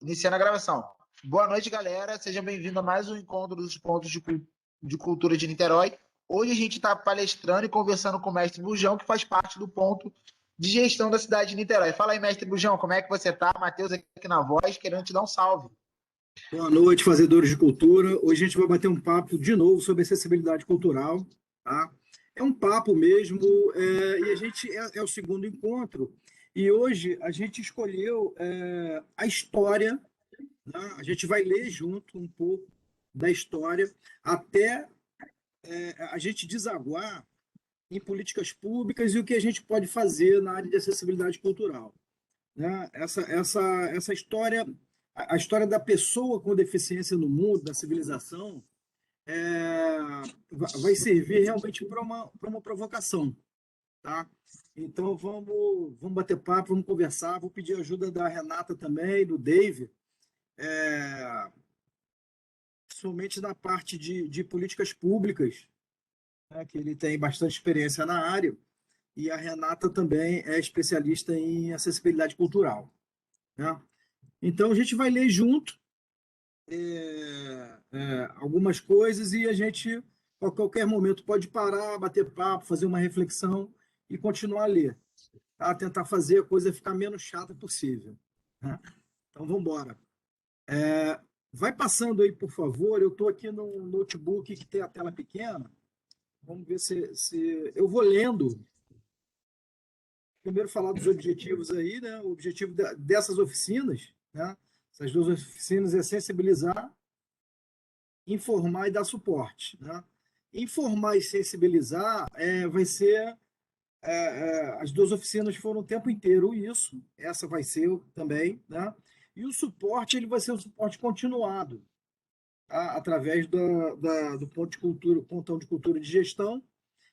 Iniciando a gravação. Boa noite, galera. Sejam bem-vindos a mais um encontro dos pontos de cultura de Niterói. Hoje a gente está palestrando e conversando com o mestre Bujão, que faz parte do ponto de gestão da cidade de Niterói. Fala aí, mestre Bujão, como é que você está? Matheus aqui na voz, querendo te dar um salve. Boa noite, fazedores de cultura. Hoje a gente vai bater um papo de novo sobre acessibilidade cultural, tá? É um papo mesmo, e a gente é o segundo encontro. E hoje a gente escolheu a história, né? A gente vai ler junto um pouco da história até a gente desaguar em políticas públicas e o que a gente pode fazer na área de acessibilidade cultural, né? Essa história, a história da pessoa com deficiência no mundo, da civilização, é, vai servir realmente para uma provocação, tá? Então vamos bater papo, vamos conversar. Vou pedir ajuda da Renata também, do Dave, principalmente na parte de políticas públicas, né, que ele tem bastante experiência na área, e a Renata também é especialista em acessibilidade cultural, né? Então a gente vai ler junto algumas coisas e a gente, a qualquer momento, pode parar, bater papo, fazer uma reflexão e continuar a ler, tá? Tentar fazer a coisa ficar menos chata possível, né? Então vamos embora. Vai passando aí, por favor. Eu estou aqui no notebook que tem a tela pequena. Vamos ver se eu vou lendo. Primeiro falar dos objetivos aí, né? O objetivo dessas oficinas, né? Essas duas oficinas é sensibilizar, informar e dar suporte, né? Informar e sensibilizar vai ser as duas oficinas foram o tempo inteiro isso. Essa vai ser também, né? E o suporte ele vai ser um suporte continuado, tá? Através do ponto de cultura, pontão de cultura de gestão,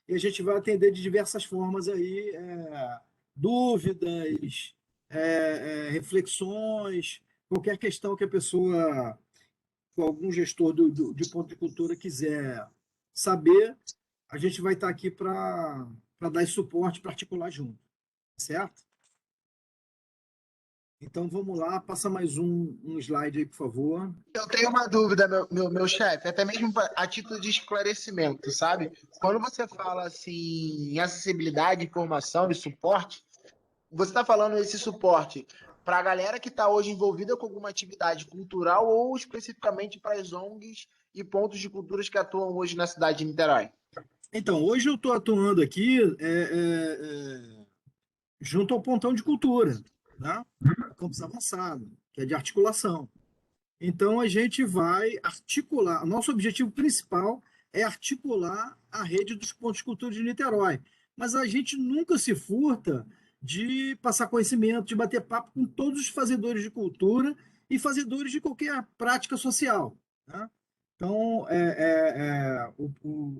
e a gente vai atender de diversas formas aí, dúvidas, reflexões, qualquer questão que a pessoa, algum gestor de ponto de cultura quiser saber, a gente vai estar aqui para dar esse suporte particular junto, certo? Então vamos lá, passa mais um slide aí, por favor. Eu tenho uma dúvida, meu chefe, até mesmo a título de esclarecimento, sabe? Quando você fala assim em acessibilidade, informação e suporte, você está falando esse suporte para a galera que está hoje envolvida com alguma atividade cultural ou especificamente para as ONGs e pontos de culturas que atuam hoje na cidade de Niterói? Então, hoje eu estou atuando aqui junto ao pontão de cultura, né? O campus avançado, que é de articulação. Então, a gente vai articular. Nosso objetivo principal é articular a rede dos pontos de cultura de Niterói. Mas a gente nunca se furta de passar conhecimento, de bater papo com todos os fazedores de cultura e fazedores de qualquer prática social, né? Então,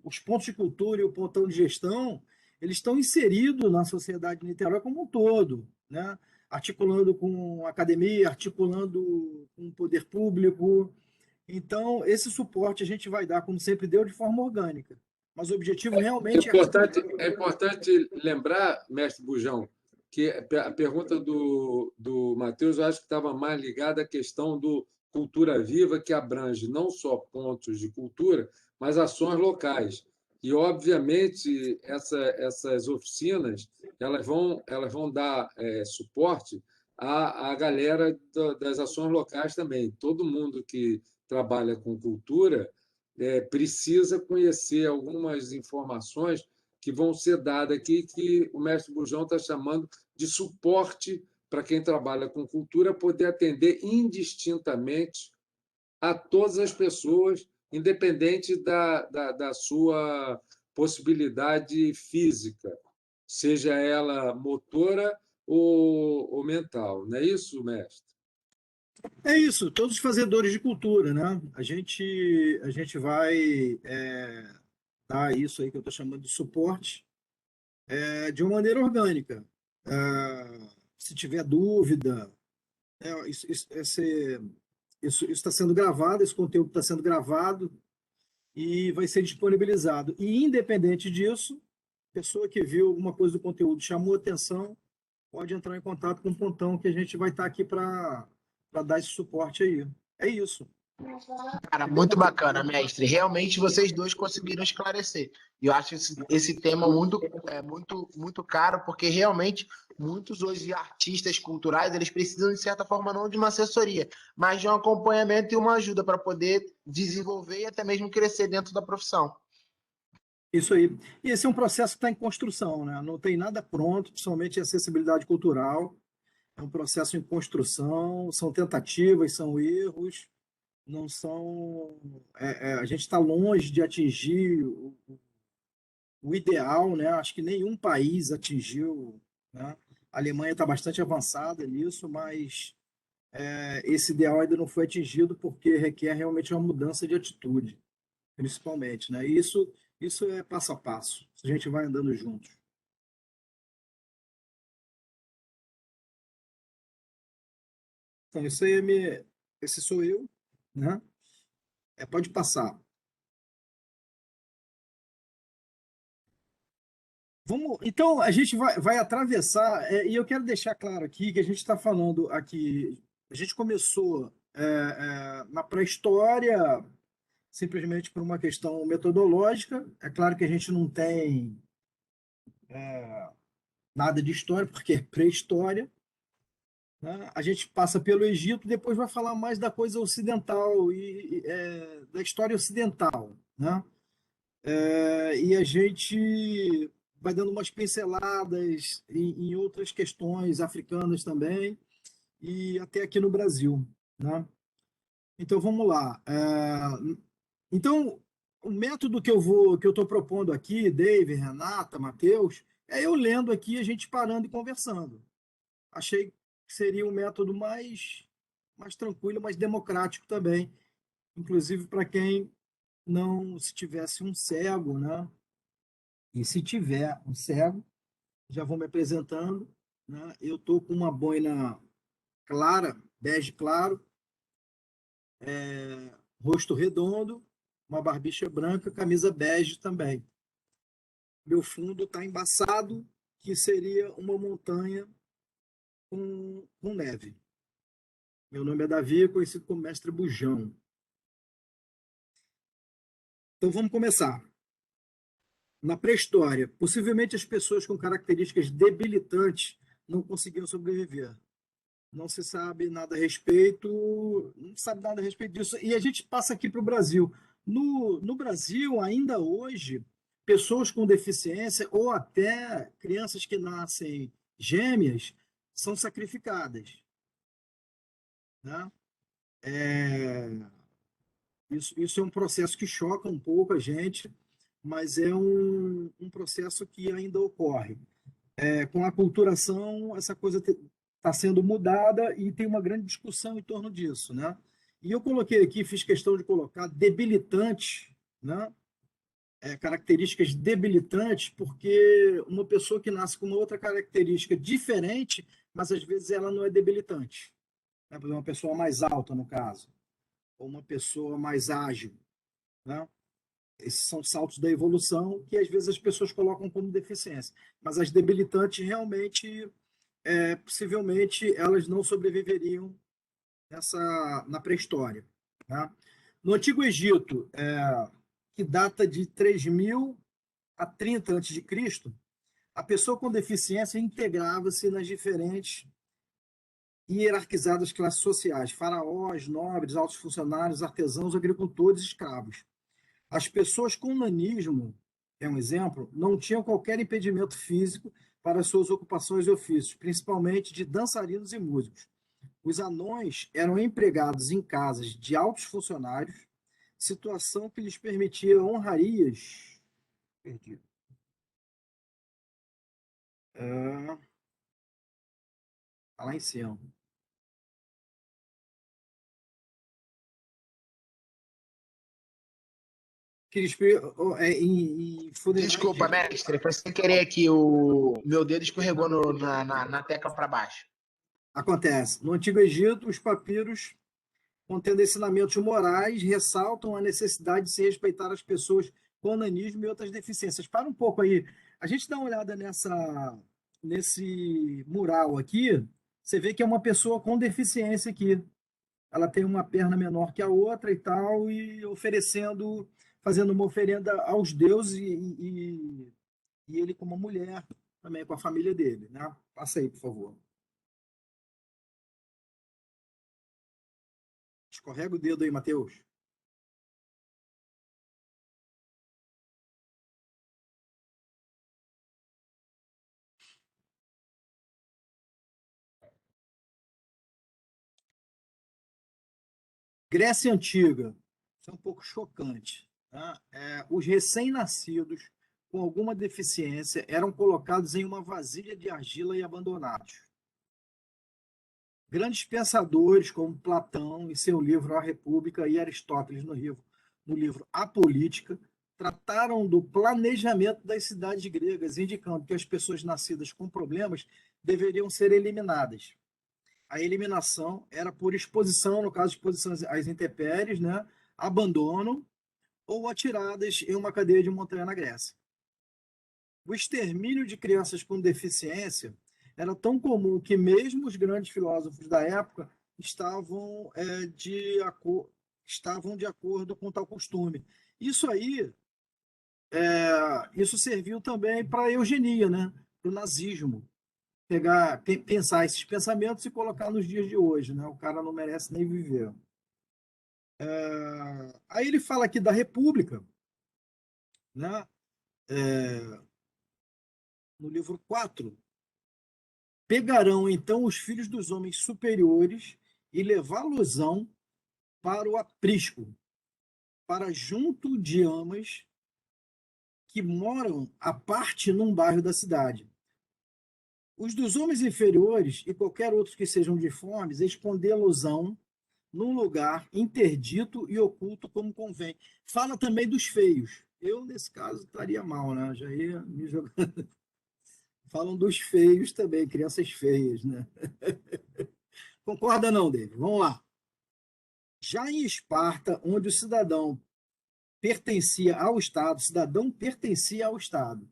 os pontos de cultura e o pontão de gestão, eles estão inseridos na sociedade de Niterói como um todo, né? Articulando com a academia, articulando com o poder público. Então, esse suporte a gente vai dar, como sempre deu, de forma orgânica. Mas o objetivo realmente é importante lembrar, mestre Bujão, que a pergunta do Matheus, eu acho que estava mais ligada à questão do Cultura Viva, que abrange não só pontos de cultura, mas ações locais. E, obviamente, essas oficinas elas vão dar suporte à galera das ações locais também. Todo mundo que trabalha com cultura precisa conhecer algumas informações que vão ser dadas aqui, que o mestre Bujão está chamando de suporte para quem trabalha com cultura poder atender indistintamente a todas as pessoas, independente da sua possibilidade física, seja ela motora ou mental. Não é isso, mestre? é isso, todos os fazedores de cultura, né? A gente vai dar isso aí que eu estou chamando de suporte de uma maneira orgânica. Se tiver dúvida, isso está sendo gravado, esse conteúdo está sendo gravado e vai ser disponibilizado. E, independente disso, pessoa que viu alguma coisa do conteúdo chamou atenção, pode entrar em contato com o Pontão, que a gente vai estar aqui para para dar esse suporte aí. É isso. Cara, muito bacana, mestre. Realmente vocês dois conseguiram esclarecer. E eu acho esse tema muito caro, porque realmente muitos hoje artistas culturais, eles precisam, de certa forma, não de uma assessoria, mas de um acompanhamento e uma ajuda para poder desenvolver e até mesmo crescer dentro da profissão. Isso aí. E esse é um processo que está em construção, né? Não tem nada pronto, principalmente a acessibilidade cultural. É um processo em construção, são tentativas, são erros, não são. A gente está longe de atingir o ideal, né? Acho que nenhum país atingiu, né? A Alemanha está bastante avançada nisso, mas esse ideal ainda não foi atingido porque requer realmente uma mudança de atitude, principalmente, né? E isso é passo a passo. A gente vai andando juntos. Então, esse sou eu, né? Pode passar. Vamos, então, a gente vai atravessar, e eu quero deixar claro aqui que a gente está falando aqui, a gente começou na pré-história, simplesmente por uma questão metodológica. É claro que a gente não tem nada de história, porque é pré-história, né? A gente passa pelo Egito, depois vai falar mais da coisa ocidental da história ocidental, né? E a gente vai dando umas pinceladas em outras questões africanas também e até aqui no Brasil, né? Então vamos lá. Então o método que eu estou propondo aqui, Dave, Renata, Matheus, é eu lendo aqui, a gente parando e conversando. Achei que seria um método mais tranquilo, mais democrático também, inclusive para quem não, se tivesse um cego, né? E se tiver um cego, já vou me apresentando, né? Eu estou com uma boina clara, bege claro, rosto redondo, uma barbicha branca, camisa bege também. Meu fundo está embaçado, que seria uma montanha com neve. Meu nome é Davi, conhecido como Mestre Bujão. Então vamos começar. Na pré-história, possivelmente as pessoas com características debilitantes não conseguiam sobreviver. Não se sabe nada a respeito, não sabe nada a respeito disso. E a gente passa aqui para o Brasil. No Brasil, ainda hoje, pessoas com deficiência ou até crianças que nascem gêmeas são sacrificadas, né? Isso é um processo que choca um pouco a gente, mas é um processo que ainda ocorre. Com a aculturação, essa coisa está sendo mudada e tem uma grande discussão em torno disso, né? E eu coloquei aqui, fiz questão de colocar debilitante, né? Características debilitantes, porque uma pessoa que nasce com uma outra característica diferente, mas às vezes ela não é debilitante. Né? Por exemplo, uma pessoa mais alta, no caso, ou uma pessoa mais ágil, né? Esses são saltos da evolução que às vezes as pessoas colocam como deficiência. Mas as debilitantes realmente, possivelmente, elas não sobreviveriam na pré-história. Tá? No Antigo Egito, que data de 3000 a 30 a.C., a pessoa com deficiência integrava-se nas diferentes e hierarquizadas classes sociais: faraós, nobres, altos funcionários, artesãos, agricultores, escravos. As pessoas com nanismo, é um exemplo, não tinham qualquer impedimento físico para suas ocupações e ofícios, principalmente de dançarinos e músicos. Os anões eram empregados em casas de altos funcionários, situação que lhes permitia honrarias. Perdi. Tá lá em cima. Que lhes, em funerais Desculpa, mestre, foi sem querer aqui, o meu dedo escorregou na tecla para baixo. Acontece. No Antigo Egito, os papiros, contendo ensinamentos morais, ressaltam a necessidade de se respeitar as pessoas com nanismo e outras deficiências. Para um pouco aí. A gente dá uma olhada nesse mural aqui, você vê que é uma pessoa com deficiência aqui, ela tem uma perna menor que a outra e tal, e fazendo uma oferenda aos deuses e ele como mulher, também com a família dele, né? Passa aí, por favor. Escorrega o dedo aí, Matheus. Grécia Antiga. Isso é um pouco chocante. Tá? Os recém-nascidos com alguma deficiência eram colocados em uma vasilha de argila e abandonados. Grandes pensadores como Platão, em seu livro A República, e Aristóteles, no livro A Política, trataram do planejamento das cidades gregas, indicando que as pessoas nascidas com problemas deveriam ser eliminadas. A eliminação era por exposição, no caso de exposição às intempéries, né? Abandono ou atiradas em uma cadeia de montanha na Grécia. O extermínio de crianças com deficiência era tão comum que mesmo os grandes filósofos da época estavam de acordo com tal costume. Isso aí, isso serviu também para a eugenia, né? Para o nazismo. Pensar esses pensamentos e colocar nos dias de hoje, né? O cara não merece nem viver. Aí ele fala aqui da República, né? No livro 4, pegarão então os filhos dos homens superiores e levá-los-ão para o aprisco, para junto de amas que moram à parte num bairro da cidade. Os dos homens inferiores e qualquer outro que sejam diformes, escondê-los-ão num lugar interdito e oculto como convém. Fala também dos feios. Eu, nesse caso, estaria mal, né? Já ia me jogar. Falam dos feios também, crianças feias, né? Concorda não, David? Vamos lá. Já em Esparta, onde o cidadão pertencia ao Estado,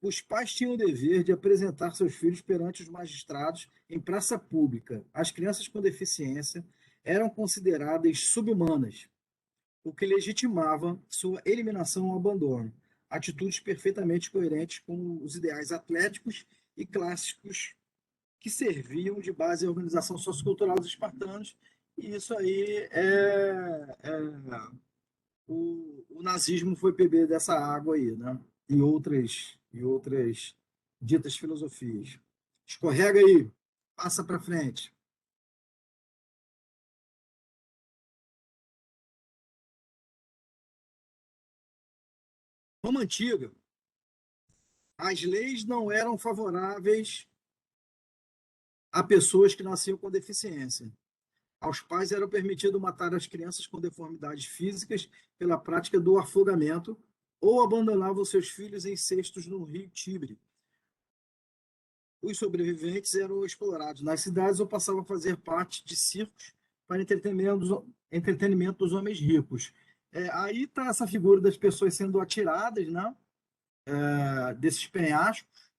os pais tinham o dever de apresentar seus filhos perante os magistrados em praça pública. As crianças com deficiência eram consideradas subhumanas, o que legitimava sua eliminação ao abandono. Atitudes perfeitamente coerentes com os ideais atléticos e clássicos que serviam de base à organização sociocultural dos espartanos. E isso aí o nazismo foi beber dessa água aí, né? E outras ditas filosofias. Escorrega aí, passa para frente. Roma Antiga. As leis não eram favoráveis a pessoas que nasciam com deficiência. Aos pais era permitido matar as crianças com deformidades físicas pela prática do afogamento ou abandonavam seus filhos em cestos no rio Tibre. Os sobreviventes eram explorados nas cidades ou passavam a fazer parte de circos para entretenimento dos homens ricos. Aí está essa figura das pessoas sendo atiradas, né? Desses penhascos,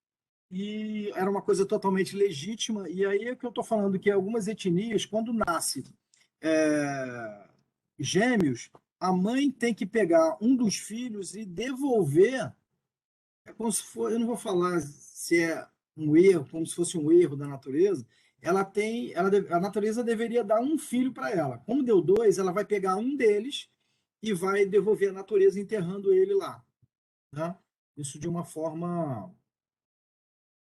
e era uma coisa totalmente legítima. E aí é que eu estou falando que algumas etnias, quando nasce gêmeos, a mãe tem que pegar um dos filhos e devolver. É como se for, eu não vou falar se é um erro, como se fosse um erro da natureza. A natureza deveria dar um filho para ela. Como deu dois, ela vai pegar um deles e vai devolver à natureza, enterrando ele lá. Né? Isso de uma forma,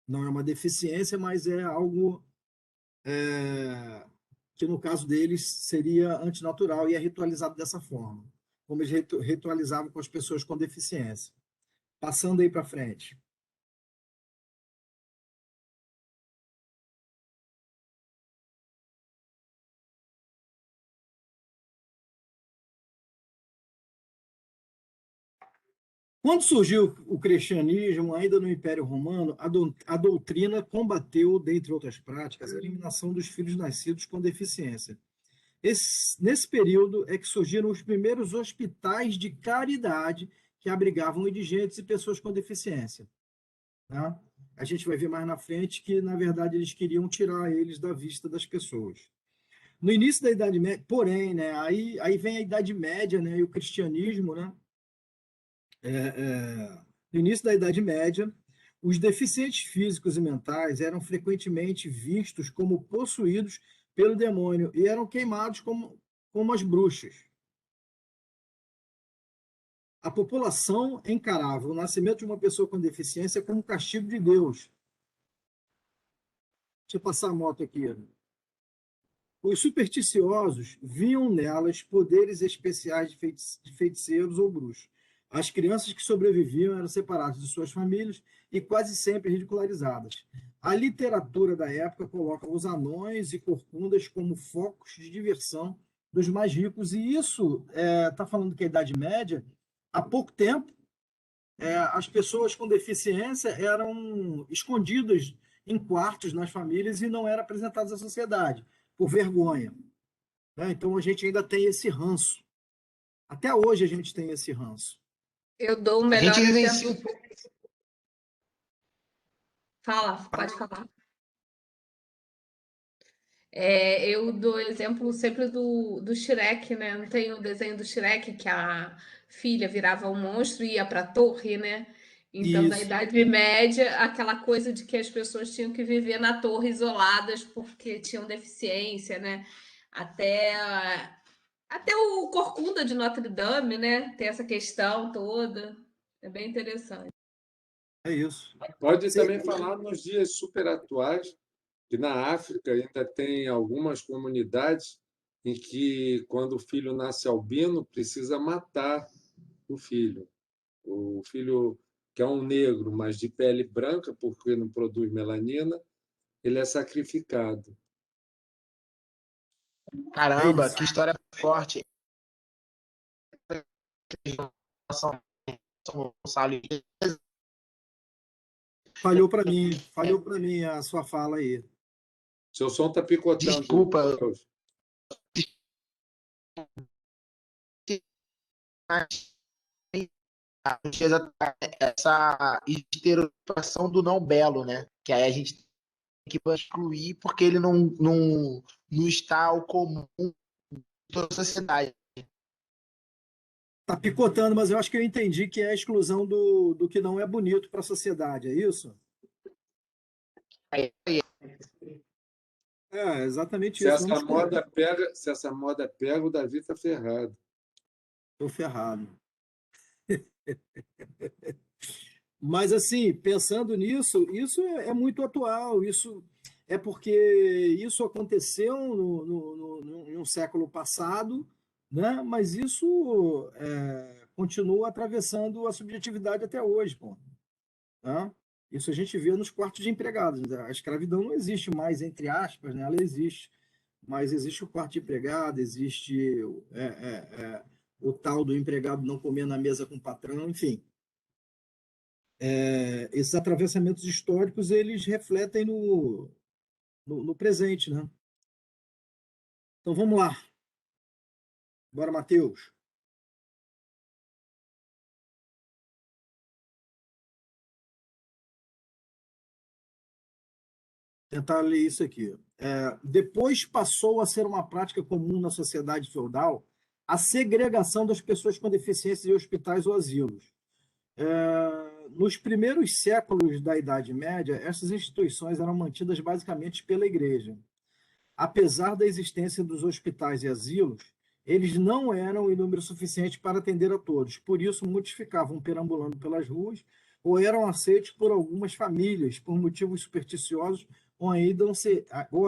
não é uma deficiência, mas é algo que no caso deles seria antinatural e é ritualizado dessa forma, como eles ritualizavam com as pessoas com deficiência. Passando aí para frente. Quando surgiu o cristianismo, ainda no Império Romano, a doutrina combateu, dentre outras práticas, a eliminação dos filhos nascidos com deficiência. Nesse período é que surgiram os primeiros hospitais de caridade que abrigavam indigentes e pessoas com deficiência. Né? A gente vai ver mais na frente que, na verdade, eles queriam tirar eles da vista das pessoas. No início da Idade Média, porém, né, aí vem a Idade Média, né, e o cristianismo, né? No início da Idade Média, os deficientes físicos e mentais eram frequentemente vistos como possuídos pelo demônio e eram queimados como as bruxas. A população encarava o nascimento de uma pessoa com deficiência como um castigo de Deus. Deixa eu passar a moto aqui. Os supersticiosos viam nelas poderes especiais de feiticeiros ou bruxos. As crianças que sobreviviam eram separadas de suas famílias e quase sempre ridicularizadas. A literatura da época coloca os anões e corcundas como focos de diversão dos mais ricos, e isso está falando que a Idade Média, há pouco tempo, as pessoas com deficiência eram escondidas em quartos nas famílias e não eram apresentadas à sociedade, por vergonha. Né? Então a gente ainda tem esse ranço. Até hoje a gente tem esse ranço. Eu dou o A gente melhor vivencia. exemplo. Fala, pode falar. Eu dou exemplo sempre do Shrek, né? Não tem o desenho do Shrek que a filha virava um monstro e ia para a torre, né? Então, na Isso. Idade Média, aquela coisa de que as pessoas tinham que viver na torre isoladas porque tinham deficiência, né? Até, até o Corcunda de Notre Dame, né? Tem essa questão toda. É bem interessante. É isso. Pode também falar nos dias super atuais, que na África ainda tem algumas comunidades em que, quando o filho nasce albino, precisa matar o filho. O filho que é um negro, mas de pele branca, porque não produz melanina, ele é sacrificado. Caramba, isso. que história forte. Gonçalo. Falhou para mim a sua fala aí. Seu som está picotando. Desculpa. Essa estereotipação do não belo, né? Que aí a gente tem que excluir porque ele não está ao comum de toda a sociedade. Tá picotando, mas eu acho que eu entendi que é a exclusão do que não é bonito para a sociedade, é isso? Aí, É, exatamente Se isso. essa moda pega, se essa moda pega, o Davi está ferrado. Estou ferrado. Mas, assim, pensando nisso, isso é muito atual. Isso é porque isso aconteceu no século passado, né? Mas isso continua atravessando a subjetividade até hoje, pô, né? Isso a gente vê nos quartos de empregados. Né? A escravidão não existe mais, entre aspas, né? Ela existe. Mas existe o quarto de empregado, existe o tal do empregado não comer na mesa com o patrão, enfim. Esses atravessamentos históricos eles refletem no presente, né? Então vamos lá. Bora, Matheus. Tentar ler isso aqui. Depois passou a ser uma prática comum na sociedade feudal a segregação das pessoas com deficiências em hospitais ou asilos. Nos primeiros séculos da Idade Média, essas instituições eram mantidas basicamente pela Igreja. Apesar da existência dos hospitais e asilos, eles não eram em número suficiente para atender a todos. Por isso, muitos ficavam perambulando pelas ruas ou eram aceitos por algumas famílias por motivos supersticiosos ou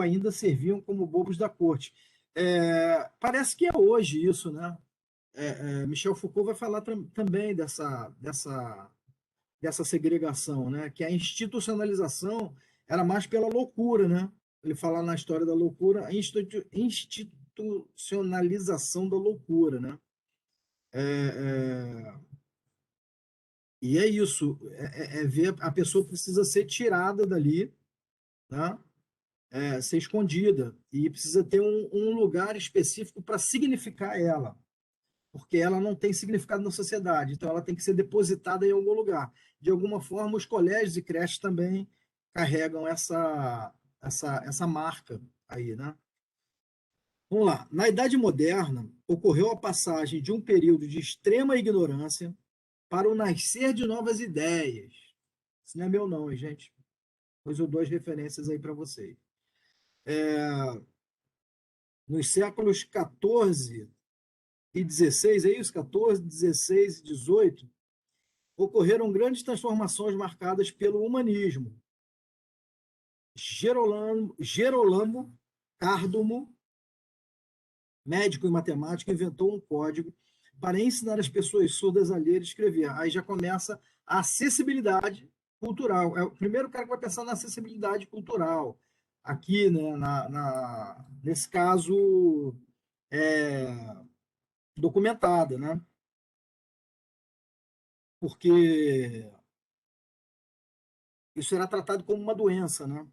ainda serviam como bobos da corte. Parece que é hoje isso, né? Michel Foucault vai falar também dessa segregação, né? Que a institucionalização era mais pela loucura, né? Ele fala na história da loucura, a institucionalização da loucura, né? E é isso, ver a pessoa precisa ser tirada dali, né? Ser escondida e precisa ter um lugar específico para significar ela, porque ela não tem significado na sociedade, então ela tem que ser depositada em algum lugar. De alguma forma, os colégios e creches também carregam essa marca aí, né? Vamos lá. Na Idade Moderna, ocorreu a passagem de um período de extrema ignorância para o nascer de novas ideias. Isso não é meu não, hein, gente? Pois eu dou as referências aí para vocês. Nos séculos 14 e 16, é isso? 14, 16 e 18, ocorreram grandes transformações marcadas pelo humanismo. Gerolamo Cárdomo, médico e matemático, inventou um código para ensinar as pessoas surdas a ler e escrever. Aí já começa a acessibilidade cultural. É o primeiro cara que vai pensar na acessibilidade cultural. Aqui, né, nesse caso, documentada, né? Porque isso era tratado como uma doença, né?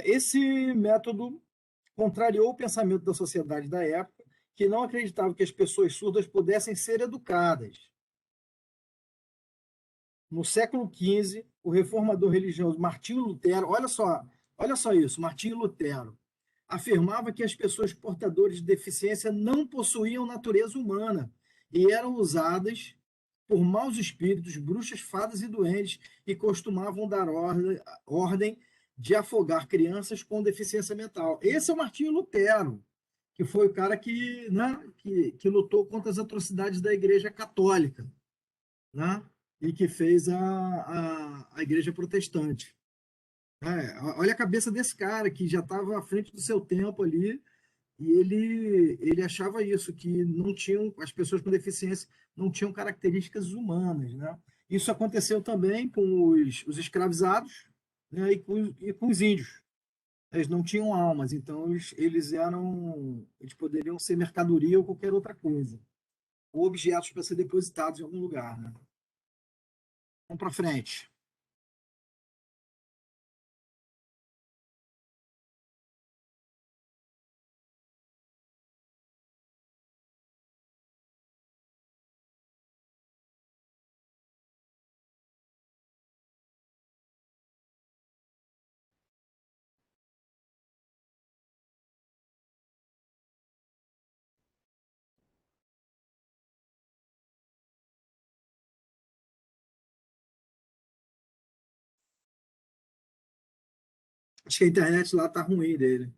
Esse método contrariou o pensamento da sociedade da época, que não acreditava que as pessoas surdas pudessem ser educadas. No século XV, o reformador religioso Martinho Lutero, olha só isso, Martinho Lutero, afirmava que as pessoas portadoras de deficiência não possuíam natureza humana e eram usadas por maus espíritos, bruxas, fadas e doentes, e costumavam dar ordem de afogar crianças com deficiência mental. Esse é o Martinho Lutero, que foi o cara que, né, que lutou contra as atrocidades da Igreja Católica, né, e que fez a Igreja Protestante. Olha a cabeça desse cara que já estava à frente do seu tempo ali, e ele achava isso, que não tinham, as pessoas com deficiência não tinham características humanas, né? Isso aconteceu também com os escravizados, né, e com os índios. Eles não tinham almas, então eles poderiam ser mercadoria ou qualquer outra coisa, ou objetos para ser depositados em algum lugar, né? Vamos para frente. Acho que a internet lá tá ruim dele.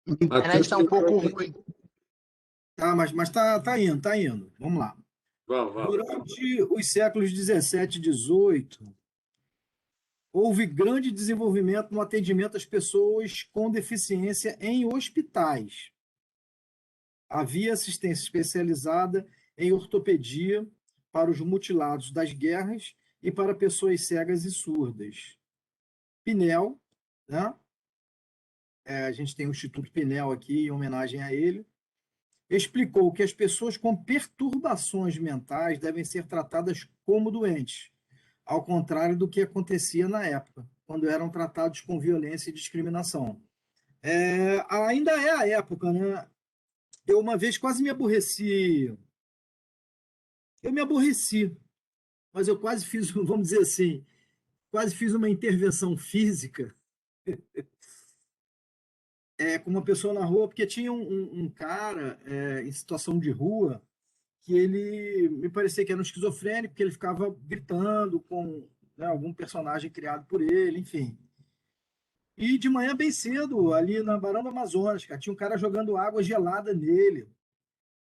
A internet está um pouco ruim. Tá, mas tá indo, tá indo. Vamos lá. Vamos. Durante os séculos 17 e 18, houve grande desenvolvimento no atendimento às pessoas com deficiência em hospitais. Havia assistência especializada em ortopedia para os mutilados das guerras e para pessoas cegas e surdas. Pinel, né? A gente tem o Instituto Pinel aqui em homenagem a ele, explicou que as pessoas com perturbações mentais devem ser tratadas como doentes, ao contrário do que acontecia na época, quando eram tratados com violência e discriminação. Ainda é a época, né? Eu uma vez quase me aborreci. Eu me aborreci, mas eu quase fiz, vamos dizer assim, quase fiz uma intervenção física com uma pessoa na rua, porque tinha um cara em situação de rua que ele me parecia que era um esquizofrênico, porque ele ficava gritando com, né, algum personagem criado por ele, enfim. E de manhã bem cedo, ali na Barão do Amazonas, cara, tinha um cara jogando água gelada nele.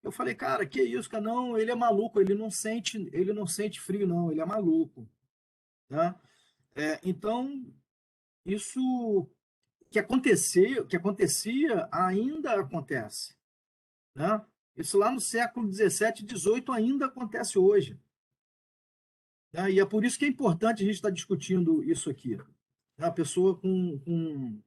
Eu falei, cara, que isso, cara? Não, ele é maluco, ele não sente frio, não, ele é maluco, né? Então, isso que acontecia ainda acontece, né? Isso lá no século 17 e 18 ainda acontece hoje, né? E é por isso que é importante a gente estar discutindo isso aqui. A pessoa com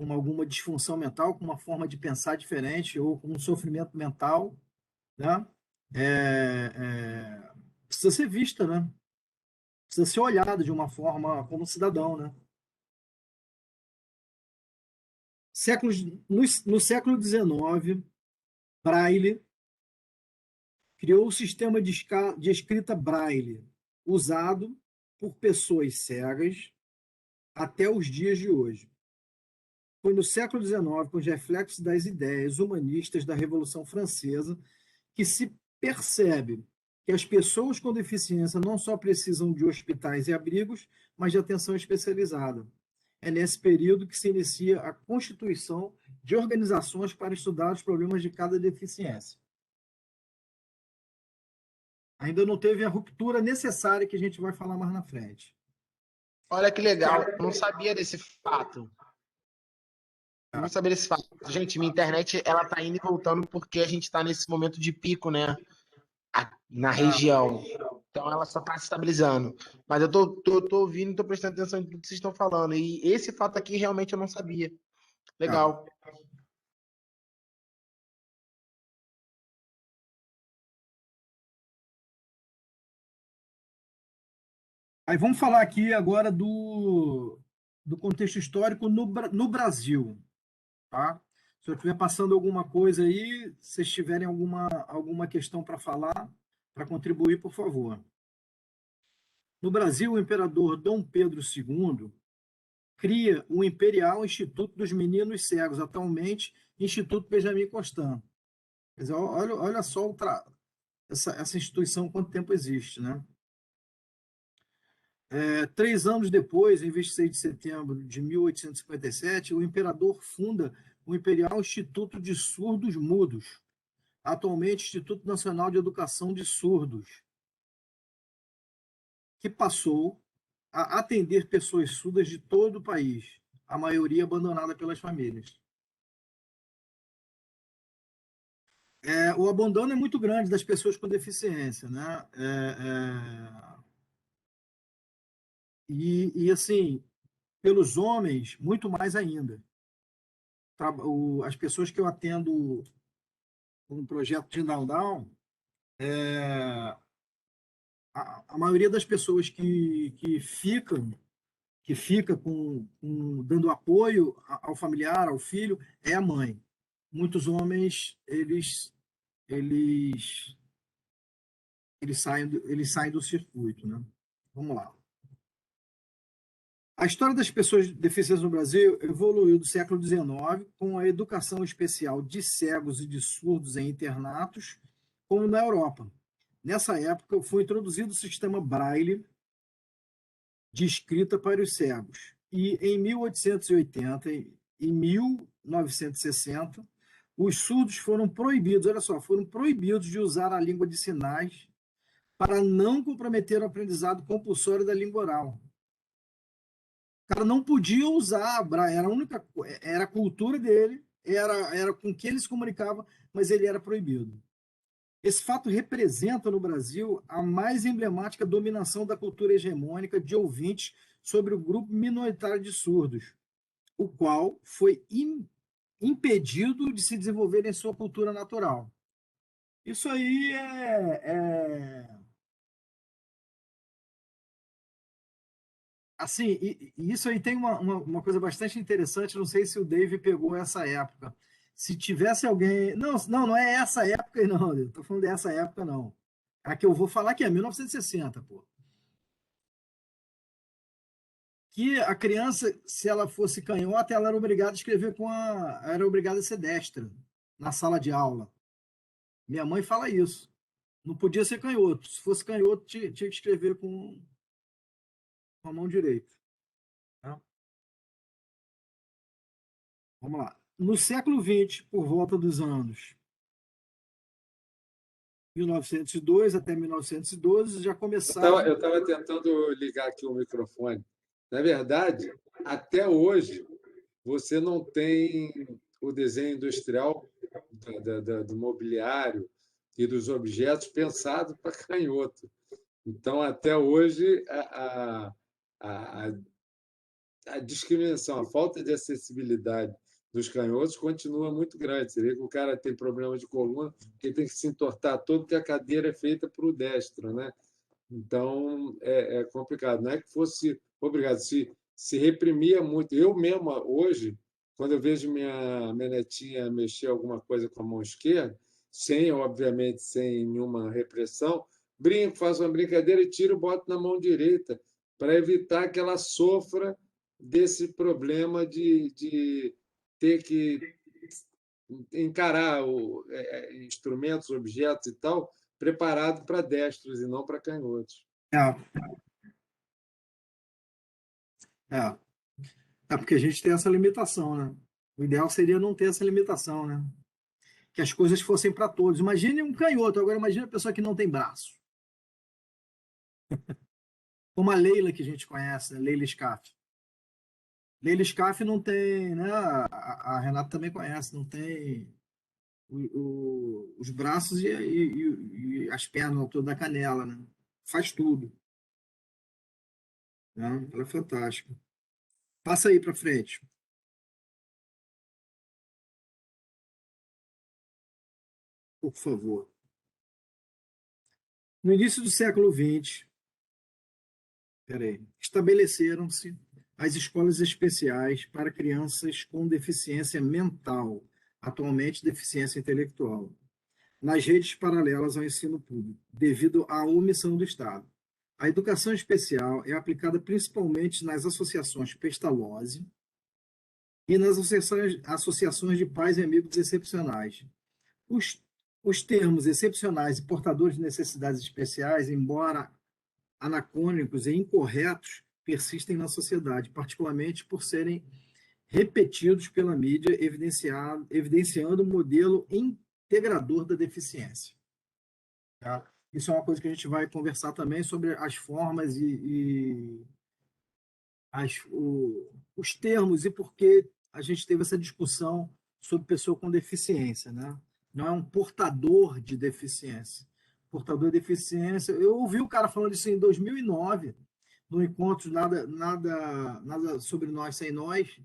alguma disfunção mental, com uma forma de pensar diferente ou com um sofrimento mental, né? Precisa ser vista, né? Precisa ser olhada de uma forma como cidadão, né? No século XIX, Braille criou o sistema de escrita Braille, usado por pessoas cegas até os dias de hoje. Foi no século XIX, com os reflexos das ideias humanistas da Revolução Francesa, que se percebe que as pessoas com deficiência não só precisam de hospitais e abrigos, mas de atenção especializada. É nesse período que se inicia a constituição de organizações para estudar os problemas de cada deficiência. Ainda não teve a ruptura necessária que a gente vai falar mais na frente. Olha que legal, eu não sabia desse fato. Eu não sabia desse fato. Gente, minha internet, ela tá indo e voltando porque a gente tá nesse momento de pico, né? Na região. Então ela só tá se estabilizando. Mas eu tô ouvindo e tô prestando atenção em tudo que vocês estão falando. E esse fato aqui realmente eu não sabia. Legal. Aí vamos falar aqui agora do contexto histórico no Brasil. Tá? Se eu estiver passando alguma coisa aí, se vocês tiverem alguma questão para falar, para contribuir, por favor. No Brasil, o imperador Dom Pedro II cria o Imperial Instituto dos Meninos Cegos, atualmente Instituto Benjamin Constant. Quer dizer, olha só essa instituição, quanto tempo existe, né? 3 anos depois, em 26 de setembro de 1857, o imperador funda o Imperial Instituto de Surdos Mudos, atualmente Instituto Nacional de Educação de Surdos, que passou a atender pessoas surdas de todo o país, a maioria abandonada pelas famílias. O abandono é muito grande das pessoas com deficiência, né? E assim, pelos homens, muito mais ainda. As pessoas que eu atendo no projeto de Down, a maioria das pessoas que fica dando apoio ao familiar, ao filho, é a mãe. Muitos homens, eles saem do circuito, né? Vamos lá. A história das pessoas deficientes no Brasil evoluiu do século XIX com a educação especial de cegos e de surdos em internatos, como na Europa. Nessa época, foi introduzido o sistema Braille de escrita para os cegos. E em 1880 e 1960, os surdos foram proibidos, olha só, foram proibidos de usar a língua de sinais para não comprometer o aprendizado compulsório da língua oral. O cara não podia usar a Braille, era a cultura dele, era com que ele se comunicava, mas ele era proibido. Esse fato representa no Brasil a mais emblemática dominação da cultura hegemônica de ouvintes sobre o grupo minoritário de surdos, o qual foi impedido de se desenvolver em sua cultura natural. Isso aí assim, e isso aí tem uma coisa bastante interessante, não sei se o Dave pegou essa época. Se tivesse alguém... Não é essa época, não, eu estou falando dessa época, não. A que eu vou falar que é 1960, pô. Que a criança, se ela fosse canhota, ela era obrigada a escrever era obrigada a ser destra na sala de aula. Minha mãe fala isso. Não podia ser canhoto. Se fosse canhoto, tinha que escrever com a mão direita. Tá? Vamos lá. No século XX, por volta dos anos 1902 até 1912, já começaram... Eu estava tentando ligar aqui o microfone. Na verdade, até hoje, você não tem o desenho industrial do mobiliário e dos objetos pensado para canhoto. Então, até hoje, a discriminação, a falta de acessibilidade dos canhotos continua muito grande. Você vê que o cara tem problema de coluna, que tem que se entortar todo, porque a cadeira é feita para o destro, né? Então, é complicado. Não é que fosse obrigado, se reprimia muito. Eu mesmo, hoje, quando eu vejo minha netinha mexer alguma coisa com a mão esquerda, obviamente, sem nenhuma repressão, brinco, faço uma brincadeira e tiro e boto na mão direita, para evitar que ela sofra desse problema de ter que encarar instrumentos, objetos e tal, preparado para destros e não para canhotos. É, é. É porque a gente tem essa limitação, né? O ideal seria não ter essa limitação, né? Que as coisas fossem para todos. Imagine um canhoto, agora imagine a pessoa que não tem braço. Como a Leila que a gente conhece, né? Leila Scaff. Leila Scaff não tem, né? A Renata também conhece, não tem os braços e as pernas na altura da canela, né? Faz tudo, né? Ela é fantástica. Passa aí para frente, por favor. No início do século XX, estabeleceram-se as escolas especiais para crianças com deficiência mental, atualmente deficiência intelectual, nas redes paralelas ao ensino público, devido à omissão do Estado. A educação especial é aplicada principalmente nas associações Pestalozzi e nas associações de pais e amigos excepcionais. Os, os termos excepcionais e portadores de necessidades especiais, embora anacrônicos e incorretos, persistem na sociedade, particularmente por serem repetidos pela mídia, evidenciando o modelo integrador da deficiência. Tá? Isso é uma coisa que a gente vai conversar também sobre as formas e os termos e por que a gente teve essa discussão sobre pessoa com deficiência, né? Não é um portador de deficiência. Portador de deficiência, eu ouvi o cara falando isso em 2009, no encontro nada sobre nós sem nós,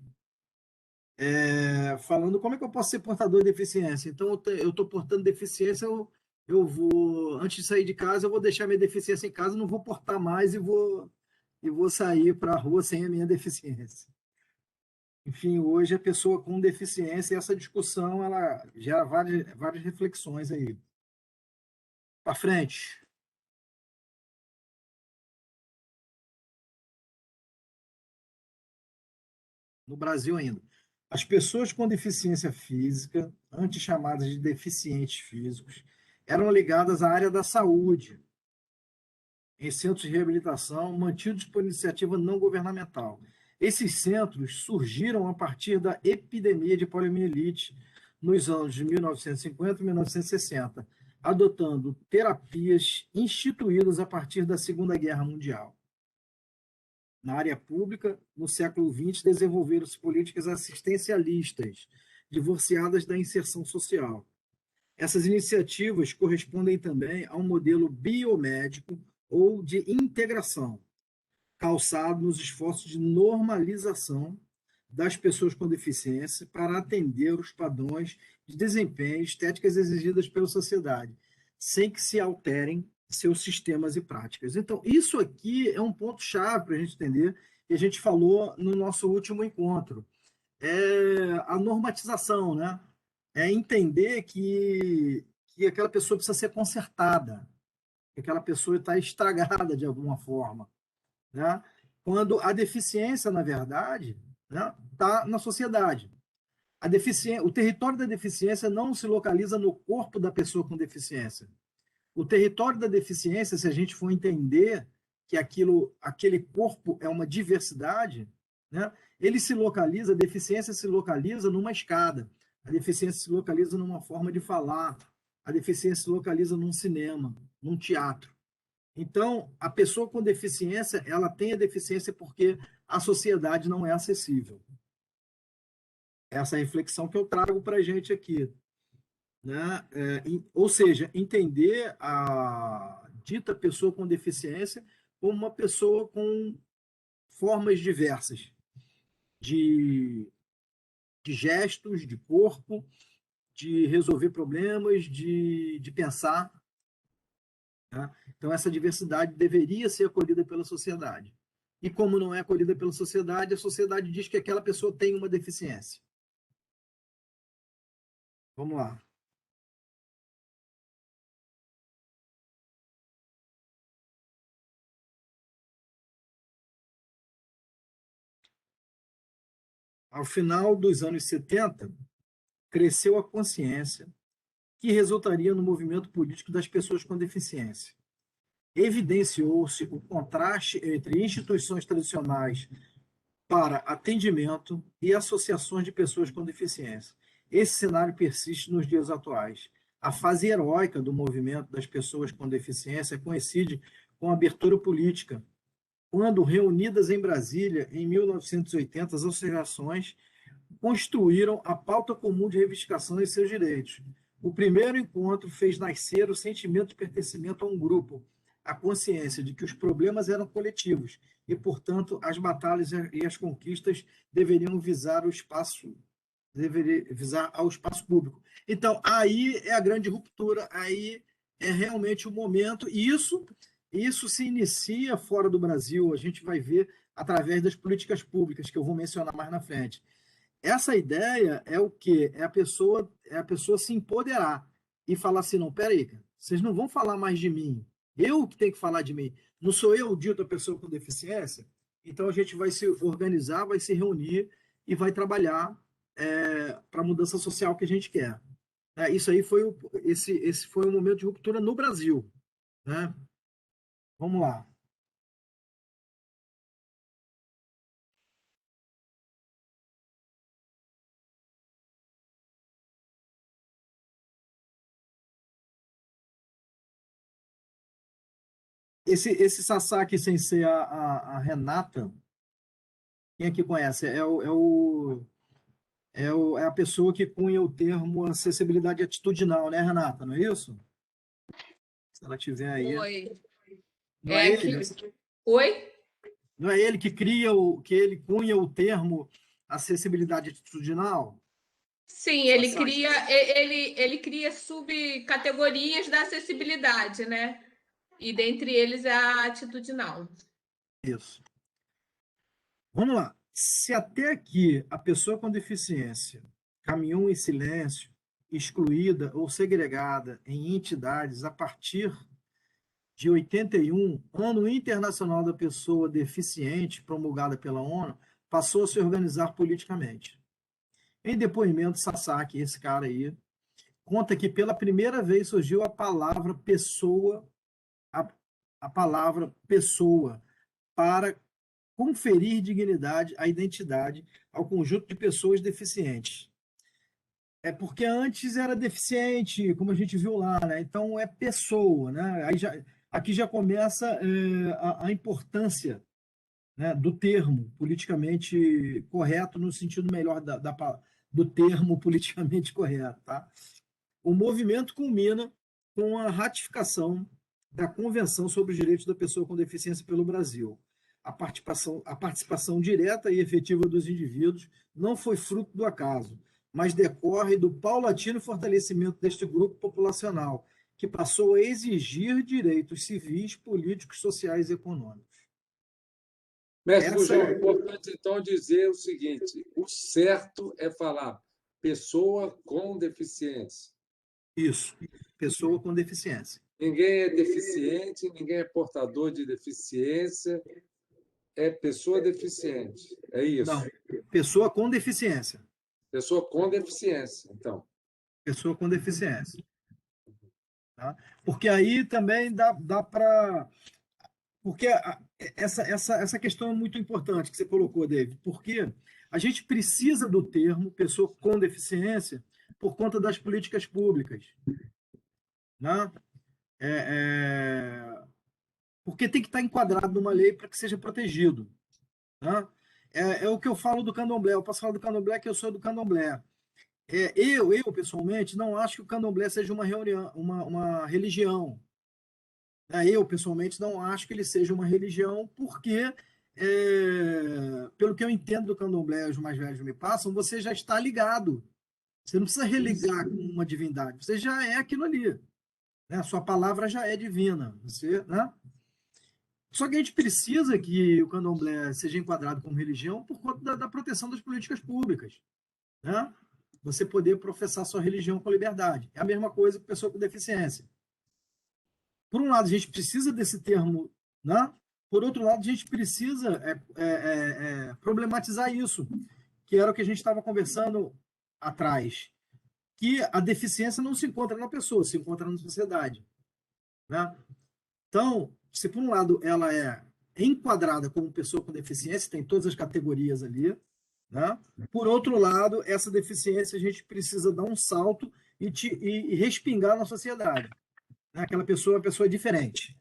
falando como é que eu posso ser portador de deficiência. Então eu estou portando deficiência, eu vou antes de sair de casa eu vou deixar minha deficiência em casa, não vou portar mais e vou sair para a rua sem a minha deficiência. Enfim, hoje a pessoa com deficiência, essa discussão, ela gera várias reflexões aí. Para frente. No Brasil ainda. As pessoas com deficiência física, antes chamadas de deficientes físicos, eram ligadas à área da saúde, em centros de reabilitação mantidos por iniciativa não governamental. Esses centros surgiram a partir da epidemia de poliomielite nos anos de 1950 e 1960, adotando terapias instituídas a partir da Segunda Guerra Mundial. Na área pública, no século XX, desenvolveram-se políticas assistencialistas, divorciadas da inserção social. Essas iniciativas correspondem também a um modelo biomédico ou de integração, calçado nos esforços de normalização das pessoas com deficiência para atender os padrões de desempenho e estéticas exigidas pela sociedade, sem que se alterem seus sistemas e práticas. Então, isso aqui é um ponto-chave para a gente entender, e a gente falou no nosso último encontro. É a normatização, né? É entender que aquela pessoa precisa ser consertada, que aquela pessoa está estragada de alguma forma, né? Quando a deficiência, na verdade, né, está na sociedade. O território da deficiência não se localiza no corpo da pessoa com deficiência. O território da deficiência, se a gente for entender que aquele corpo é uma diversidade, né, a deficiência se localiza numa escada, a deficiência se localiza numa forma de falar, a deficiência se localiza num cinema, num teatro. Então, a pessoa com deficiência, ela tem a deficiência porque a sociedade não é acessível. Essa é a reflexão que eu trago para a gente aqui. Né? Ou seja, entender a dita pessoa com deficiência como uma pessoa com formas diversas de gestos, de corpo, de resolver problemas, de pensar. Né? Então, essa diversidade deveria ser acolhida pela sociedade. E como não é acolhida pela sociedade, a sociedade diz que aquela pessoa tem uma deficiência. Vamos lá. Ao final dos anos 70, cresceu a consciência que resultaria no movimento político das pessoas com deficiência. Evidenciou-se o contraste entre instituições tradicionais para atendimento e associações de pessoas com deficiência. Esse cenário persiste nos dias atuais. A fase heróica do movimento das pessoas com deficiência coincide com a abertura política, quando, reunidas em Brasília, em 1980, as associações construíram a pauta comum de reivindicação de seus direitos. O primeiro encontro fez nascer o sentimento de pertencimento a um grupo, a consciência de que os problemas eram coletivos e, portanto, as batalhas e as conquistas deveriam visar ao espaço público. Então, aí é a grande ruptura, aí é realmente o momento, e isso se inicia fora do Brasil, a gente vai ver através das políticas públicas, que eu vou mencionar mais na frente. Essa ideia é o quê? É a pessoa se empoderar e falar assim, não, peraí, vocês não vão falar mais de mim, eu que tenho que falar de mim, não sou eu dito a pessoa com deficiência? Então a gente vai se organizar, vai se reunir e vai trabalhar para a mudança social que a gente quer. Isso aí esse foi um momento de ruptura no Brasil, né? Vamos lá. Esse Sasaki sem ser a Renata, quem aqui conhece? É a pessoa que cunha o termo acessibilidade atitudinal, né, Renata? Não é isso? Se ela tiver aí. Oi. Não é ele? Oi? Não é ele que que ele cunha o termo acessibilidade atitudinal? Sim, ele cria subcategorias da acessibilidade, né? E dentre eles a atitudinal. Isso. Vamos lá. Se até aqui a pessoa com deficiência caminhou em silêncio, excluída ou segregada em entidades a partir de 81, Ano Internacional da Pessoa Deficiente, promulgada pela ONU, passou a se organizar politicamente. Em depoimento, Sasaki, esse cara aí, conta que pela primeira vez surgiu a palavra pessoa, a palavra pessoa, para conferir dignidade à identidade ao conjunto de pessoas deficientes. É porque antes era deficiente, como a gente viu lá, né? Então é pessoa, né? Aqui já começa a importância, né, do termo politicamente correto, no sentido melhor do termo politicamente correto. Tá? O movimento culmina com a ratificação da Convenção sobre os Direitos da Pessoa com Deficiência pelo Brasil. A participação direta e efetiva dos indivíduos não foi fruto do acaso, mas decorre do paulatino fortalecimento deste grupo populacional, que passou a exigir direitos civis, políticos, sociais e econômicos. Mestre Bujão, é importante então dizer o seguinte: o certo é falar pessoa com deficiência. Isso, pessoa com deficiência. Ninguém é deficiente, ninguém é portador de deficiência, é pessoa deficiente. É isso. Não, pessoa com deficiência. Pessoa com deficiência, então. Pessoa com deficiência. Tá? Porque aí também dá para. Porque essa questão é muito importante que você colocou, David, porque a gente precisa do termo pessoa com deficiência por conta das políticas públicas. Né? Porque tem que estar enquadrado numa lei para que seja protegido. Né? É o que eu falo do candomblé. Eu posso falar do candomblé que eu sou do candomblé. Eu, pessoalmente, não acho que o candomblé seja uma religião. Eu, pessoalmente, não acho que ele seja uma religião, porque, pelo que eu entendo do candomblé, os mais velhos me passam, você já está ligado. Você não precisa religar com uma divindade, você já é aquilo ali. Né? A sua palavra já é divina. Né? Só que a gente precisa que o candomblé seja enquadrado como religião por conta da proteção das políticas públicas. Né? Você poder professar sua religião com liberdade. É a mesma coisa com pessoa com deficiência. Por um lado, a gente precisa desse termo, né? Por outro lado, a gente precisa problematizar isso. que era o que a gente estava conversando atrás, que a deficiência não se encontra na pessoa, se encontra na sociedade, né? Então, se por um lado ela é enquadrada como pessoa com deficiência, tem todas as categorias ali, né? Por outro lado, essa deficiência a gente precisa dar um salto e respingar na sociedade, né? Aquela pessoa é uma pessoa diferente,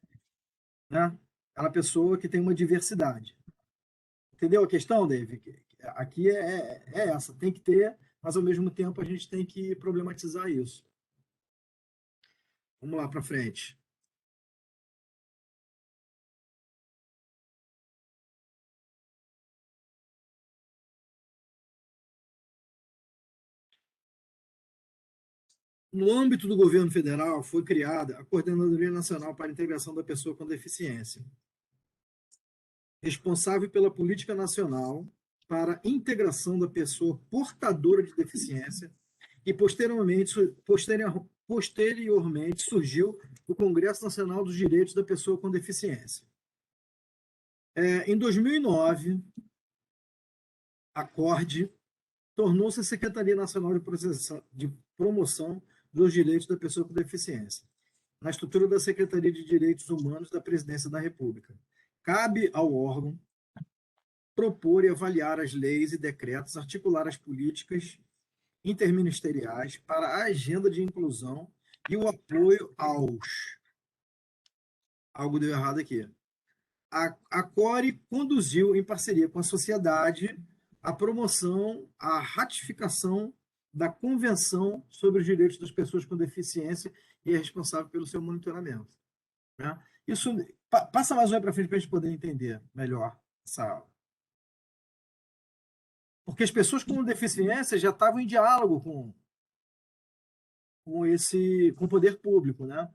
né? Aquela pessoa que tem uma diversidade. Entendeu a questão, David? Aqui é essa, tem que ter, mas ao mesmo tempo a gente tem que problematizar isso. Vamos lá para frente. No âmbito do governo federal, foi criada a Coordenadoria Nacional para a Integração da Pessoa com Deficiência, responsável pela política nacional para a integração da pessoa portadora de deficiência e posteriormente surgiu o Congresso Nacional dos Direitos da Pessoa com Deficiência. Em 2009, a CORD tornou-se a Secretaria Nacional de Promoção dos Direitos da Pessoa com Deficiência, na estrutura da Secretaria de Direitos Humanos da Presidência da República. Cabe ao órgão propor e avaliar as leis e decretos, articular as políticas interministeriais para a agenda de inclusão e o apoio aos... Algo deu errado aqui. A CORE conduziu, em parceria com a sociedade, a promoção, a ratificação da Convenção sobre os Direitos das Pessoas com Deficiência e é responsável pelo seu monitoramento, né? Isso, passa mais um para frente para a gente poder entender melhor essa aula. Porque as pessoas com deficiência já estavam em diálogo com o poder público, né?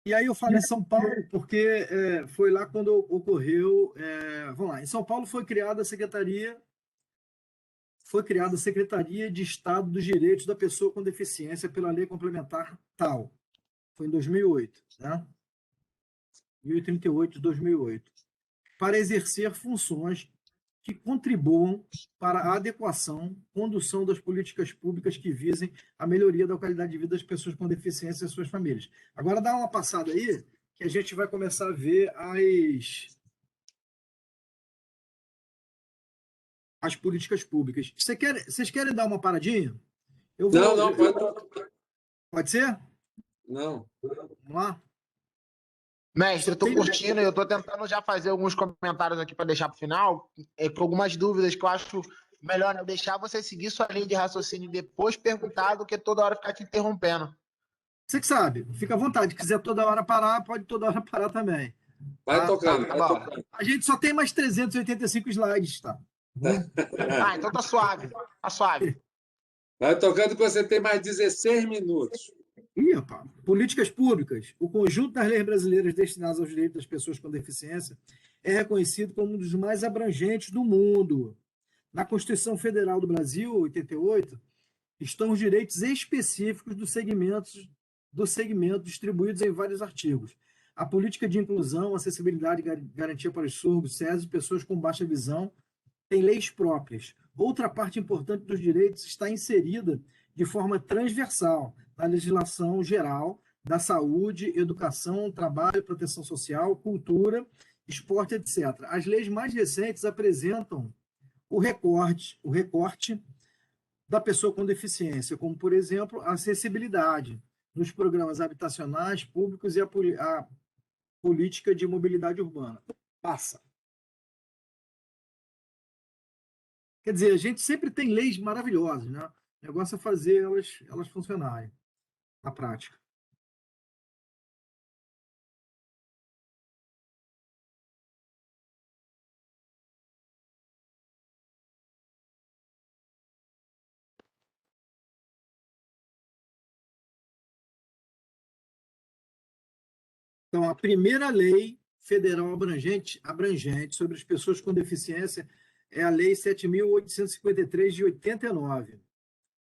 E aí eu falo em São Paulo porque foi lá quando ocorreu... vamos lá, em São Paulo foi criada a Secretaria de Estado dos Direitos da Pessoa com Deficiência pela Lei Complementar tal. Foi em 2008, né? 1038 de 2008. Para exercer funções que contribuam para a adequação, condução das políticas públicas que visem a melhoria da qualidade de vida das pessoas com deficiência e suas famílias. Agora dá uma passada aí, que a gente vai começar a ver as políticas públicas. Vocês querem dar uma paradinha? Não, pode. Pode ser? Não. Vamos lá? Mestre, eu tô curtindo e eu tô tentando já fazer alguns comentários aqui para deixar para o final, com algumas dúvidas que eu acho melhor eu deixar você seguir sua linha de raciocínio e depois perguntar do que toda hora ficar te interrompendo. Você que sabe, fica à vontade. Se quiser toda hora parar, pode toda hora parar também. Vai tocando, tá vai bom. tocando. A gente só tem mais 385 slides, tá? Então tá suave. Tá suave. Vai tocando que você tem mais 16 minutos. Ih, rapaz. Políticas públicas. O conjunto das leis brasileiras destinadas aos direitos das pessoas com deficiência é reconhecido como um dos mais abrangentes do mundo. Na Constituição Federal do Brasil, 88, estão os direitos específicos do segmento distribuídos em vários artigos. A política de inclusão, acessibilidade e garantia para os surdos, cegos e pessoas com baixa visão tem leis próprias. Outra parte importante dos direitos está inserida de forma transversal na legislação geral da saúde, educação, trabalho, proteção social, cultura, esporte, etc. As leis mais recentes apresentam o recorte da pessoa com deficiência, como, por exemplo, a acessibilidade nos programas habitacionais, públicos e a política de mobilidade urbana. Passa. Quer dizer, a gente sempre tem leis maravilhosas, né? O negócio é fazer elas funcionarem na prática. Então, a primeira lei federal abrangente sobre as pessoas com deficiência é a Lei 7.853 de 89,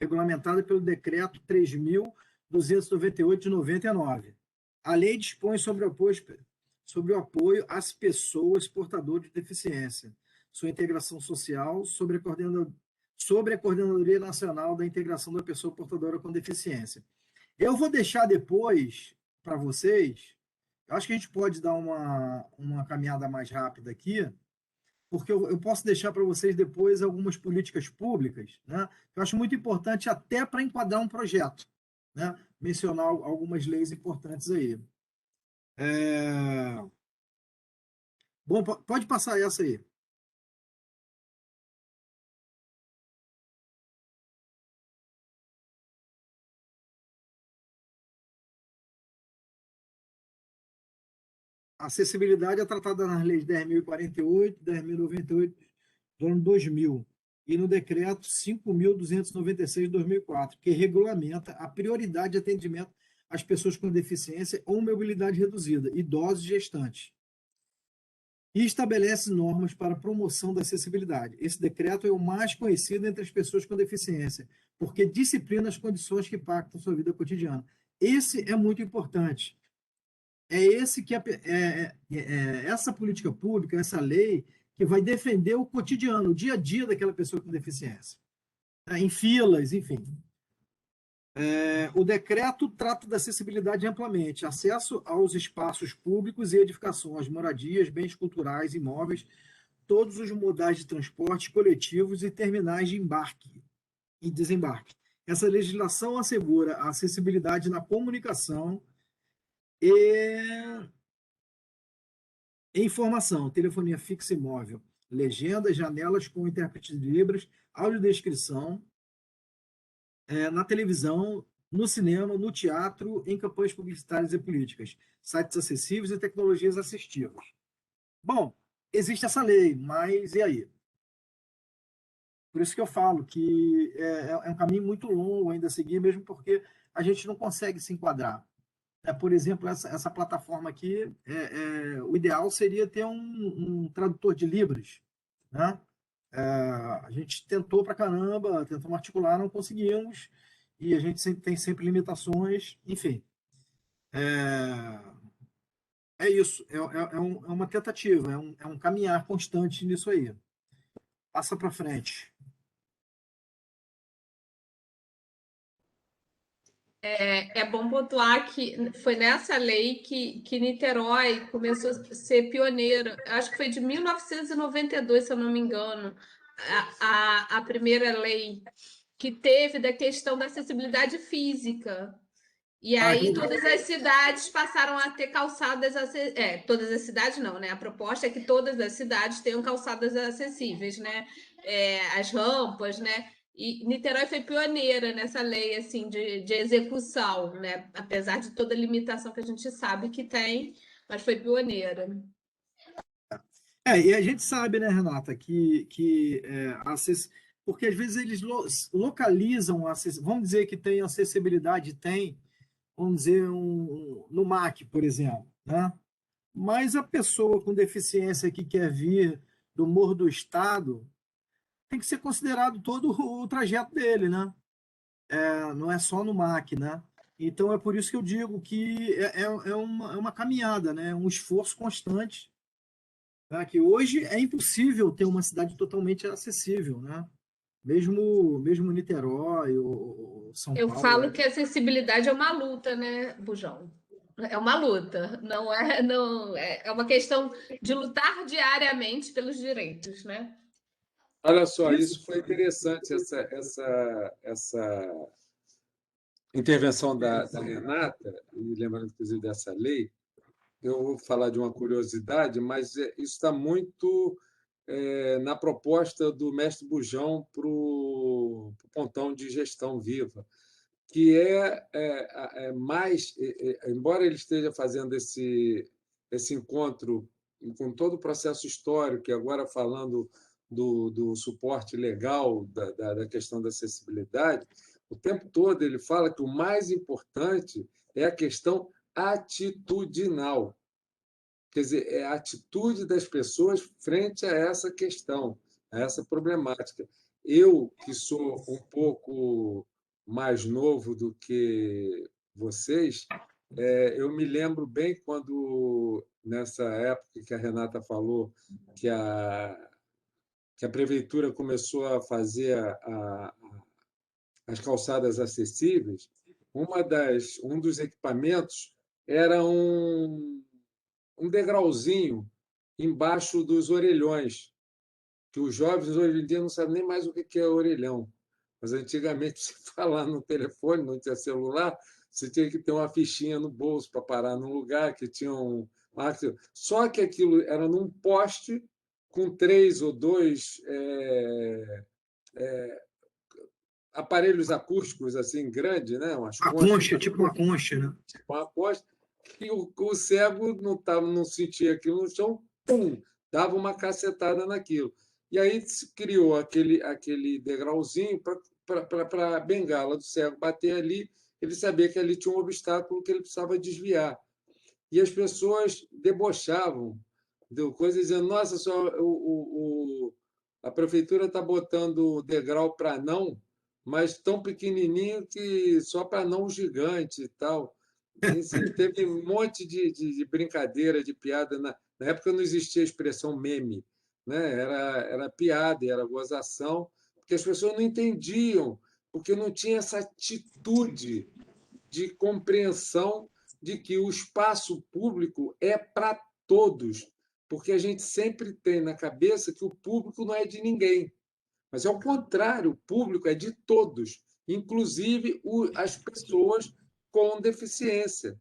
regulamentada pelo Decreto 3.298 de 99. A lei dispõe sobre o apoio às pessoas portadoras de deficiência, sua integração social, sobre a Coordenadoria Nacional da Integração da Pessoa Portadora com Deficiência. Eu vou deixar depois para vocês, eu acho que a gente pode dar uma caminhada mais rápida aqui, porque eu posso deixar para vocês depois algumas políticas públicas, né? Eu acho muito importante até para enquadrar um projeto, né? Mencionar algumas leis importantes aí. Bom, pode passar essa aí. A acessibilidade é tratada nas leis 10.048, 10.098 do ano 2000 e no decreto 5.296 de 2004, que regulamenta a prioridade de atendimento às pessoas com deficiência ou mobilidade reduzida, idosos e gestantes, e estabelece normas para a promoção da acessibilidade. Esse decreto é o mais conhecido entre as pessoas com deficiência, porque disciplina as condições que impactam sua vida cotidiana. Esse é muito importante. É esse que essa política pública, essa lei, que vai defender o cotidiano, o dia a dia daquela pessoa com deficiência, né? Em filas, enfim. O decreto trata da acessibilidade amplamente, acesso aos espaços públicos e edificações, moradias, bens culturais, imóveis, todos os modais de transporte coletivos e terminais de embarque e desembarque. Essa legislação assegura a acessibilidade na comunicação e informação, telefonia fixa e móvel, legendas, janelas com intérprete de Libras, audiodescrição, na televisão, no cinema, no teatro, em campanhas publicitárias e políticas, sites acessíveis e tecnologias assistivas. Bom, existe essa lei, mas e aí? Por isso que eu falo que é um caminho muito longo ainda a seguir, mesmo porque a gente não consegue se enquadrar. Por exemplo, essa plataforma aqui, o ideal seria ter um tradutor de Libras, né? A gente tentou para caramba, tentamos articular, não conseguimos, e a gente tem sempre limitações, enfim. É isso, é uma tentativa, é um caminhar constante nisso aí. Passa para frente. É bom pontuar que foi nessa lei que Niterói começou a ser pioneira. Acho que foi de 1992, se eu não me engano, a primeira lei que teve da questão da acessibilidade física. E aí todas as cidades passaram a ter calçadas todas as cidades não, né? A proposta é que todas as cidades tenham calçadas acessíveis, né? As rampas, né? E Niterói foi pioneira nessa lei assim de execução, né? Apesar de toda a limitação que a gente sabe que tem, mas foi pioneira. E a gente sabe, né, Renata, porque às vezes eles localizam, vamos dizer que tem acessibilidade, vamos dizer, no MAC, por exemplo, né? Mas a pessoa com deficiência que quer vir do Morro do Estado tem que ser considerado todo o trajeto dele, né? Não é só no MAC, né? Então é por isso que eu digo que é uma caminhada, né? Um esforço constante, né? Que hoje é impossível ter uma cidade totalmente acessível, né? Mesmo Niterói ou São Paulo. Eu falo que a acessibilidade é uma luta, né, Bujão? É uma luta, não é uma questão de lutar diariamente pelos direitos, né? Olha só, isso foi interessante, essa intervenção da Renata, e lembrando, inclusive, dessa lei. Eu vou falar de uma curiosidade, mas isso está muito na proposta do mestre Bujão para o Pontão de Gestão Viva, que mais, embora ele esteja fazendo esse encontro com todo o processo histórico, e agora falando do suporte legal da questão da acessibilidade, o tempo todo ele fala que o mais importante é a questão atitudinal. Quer dizer, é a atitude das pessoas frente a essa questão, a essa problemática. Eu, que sou um pouco mais novo do que vocês, eu me lembro bem quando, nessa época que a Renata falou, que que a prefeitura começou a fazer as calçadas acessíveis, um dos equipamentos era um degrauzinho embaixo dos orelhões, que os jovens hoje em dia não sabem nem mais o que é orelhão. Mas antigamente, se falar no telefone, não tinha celular, você tinha que ter uma fichinha no bolso para parar num lugar que tinha um. Só que aquilo era num poste com três ou dois aparelhos acústicos assim grandes, né? Umas A conchas, concha, tipo uma concha, né? uma aposta, que o cego não sentia aquilo no chão, pum, dava uma cacetada naquilo. E aí se criou aquele degrauzinho para a bengala do cego bater ali, ele sabia que ali tinha um obstáculo que ele precisava desviar. E as pessoas debochavam, deu coisa dizendo: nossa, só a prefeitura está botando degrau para não, mas tão pequenininho que só para não gigante e tal. Assim, teve um monte de brincadeira, de piada. Na época não existia a expressão meme, né? Era piada, era gozação, porque as pessoas não entendiam, porque não tinha essa atitude de compreensão de que o espaço público é para todos, porque a gente sempre tem na cabeça que o público não é de ninguém, mas é o contrário, o público é de todos, inclusive as pessoas com deficiência.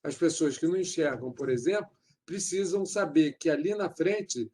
As pessoas que não enxergam, por exemplo, precisam saber que ali na frente,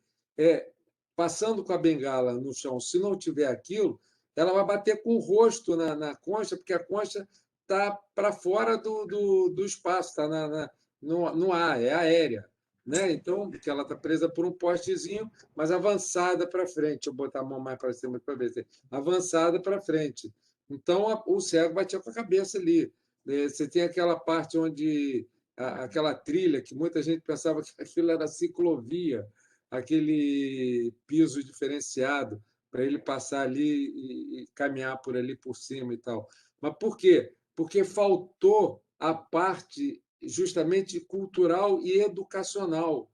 passando com a bengala no chão, se não tiver aquilo, ela vai bater com o rosto na concha, porque a concha está para fora do espaço, está no ar, é aérea. Né? Então, porque ela está presa por um postezinho, mas avançada para frente. Deixa eu botar a mão mais para cima para ver. Avançada para frente. Então, o cego batia com a cabeça ali. Você tem aquela parte onde aquela trilha que muita gente pensava que aquilo era ciclovia, aquele piso diferenciado para ele passar ali e caminhar por ali por cima e tal. Mas por quê? Porque faltou a parte justamente cultural e educacional,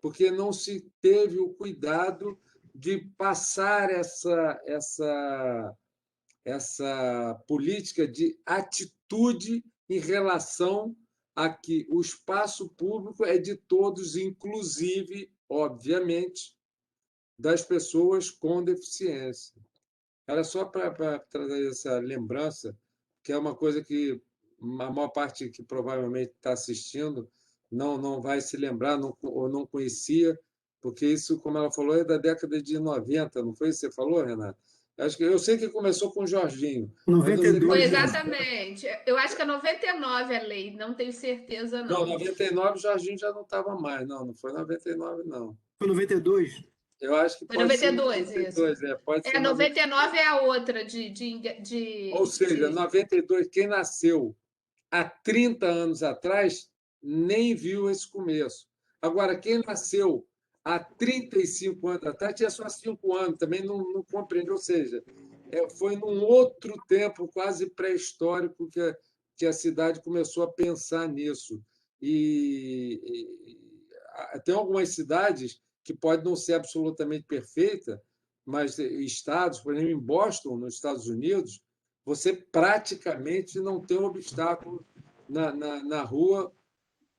porque não se teve o cuidado de passar essa política de atitude em relação a que o espaço público é de todos, inclusive, obviamente, das pessoas com deficiência. Era só para trazer essa lembrança, que é uma coisa que a maior parte que provavelmente está assistindo não vai se lembrar ou não conhecia, porque isso, como ela falou, é da década de 90, não foi isso que você falou, Renato? Acho que eu sei que começou com o Jorginho, mas não sei 92, Foi quando... exatamente. Eu acho que é 99 a lei, não tenho certeza, Não, não. 99 o Jorginho já não estava mais, não foi 99, não. foi 92. Eu acho que Foi pode ser 92, isso. 92, pode ser 99 é a outra Ou seja, 92, quem nasceu há 30 anos atrás nem viu esse começo. Agora, quem nasceu há 35 anos atrás tinha só 5 anos, também não compreendeu. Ou seja, foi num outro tempo, quase pré-histórico, que a cidade começou a pensar nisso. Tem algumas cidades que podem não ser absolutamente perfeitas, mas estados, por exemplo, em Boston, nos Estados Unidos, você praticamente não tem um obstáculo na rua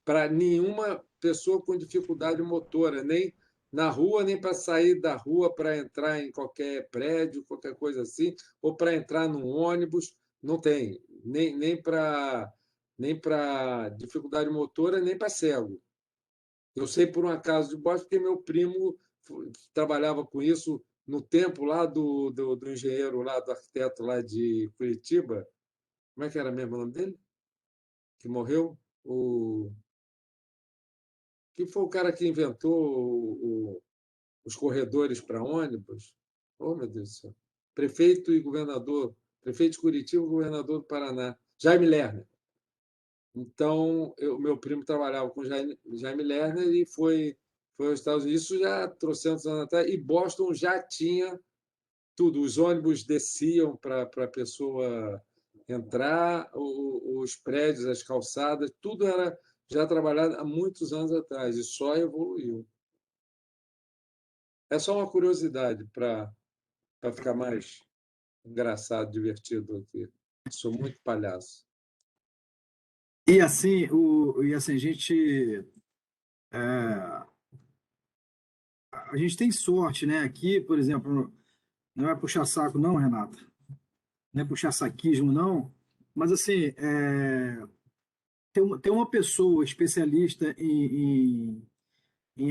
para nenhuma pessoa com dificuldade motora, nem na rua, nem para sair da rua para entrar em qualquer prédio, qualquer coisa assim, ou para entrar num ônibus, não tem, nem para dificuldade motora, nem para cego. Eu sei por um acaso de Boston, porque meu primo trabalhava com isso no tempo lá do engenheiro, lá do arquiteto lá de Curitiba. Como é que era mesmo o nome dele? Que morreu? Que foi o cara que inventou os corredores para ônibus? Oh, meu Deus do céu. Prefeito e governador. Prefeito de Curitiba e governador do Paraná. Jaime Lerner. Então, meu primo trabalhava com Jaime Lerner e foi aos Estados Unidos, isso já há trocentos anos atrás, e Boston já tinha tudo. Os ônibus desciam para a pessoa entrar, os prédios, as calçadas, tudo era já trabalhado há muitos anos atrás e só evoluiu. É só uma curiosidade para ficar mais engraçado, divertido aqui. Sou muito palhaço. A gente a gente tem sorte, né? Aqui, por exemplo, não é puxar saco, não, Renata, não é puxar saquismo, não, mas assim, tem uma pessoa especialista em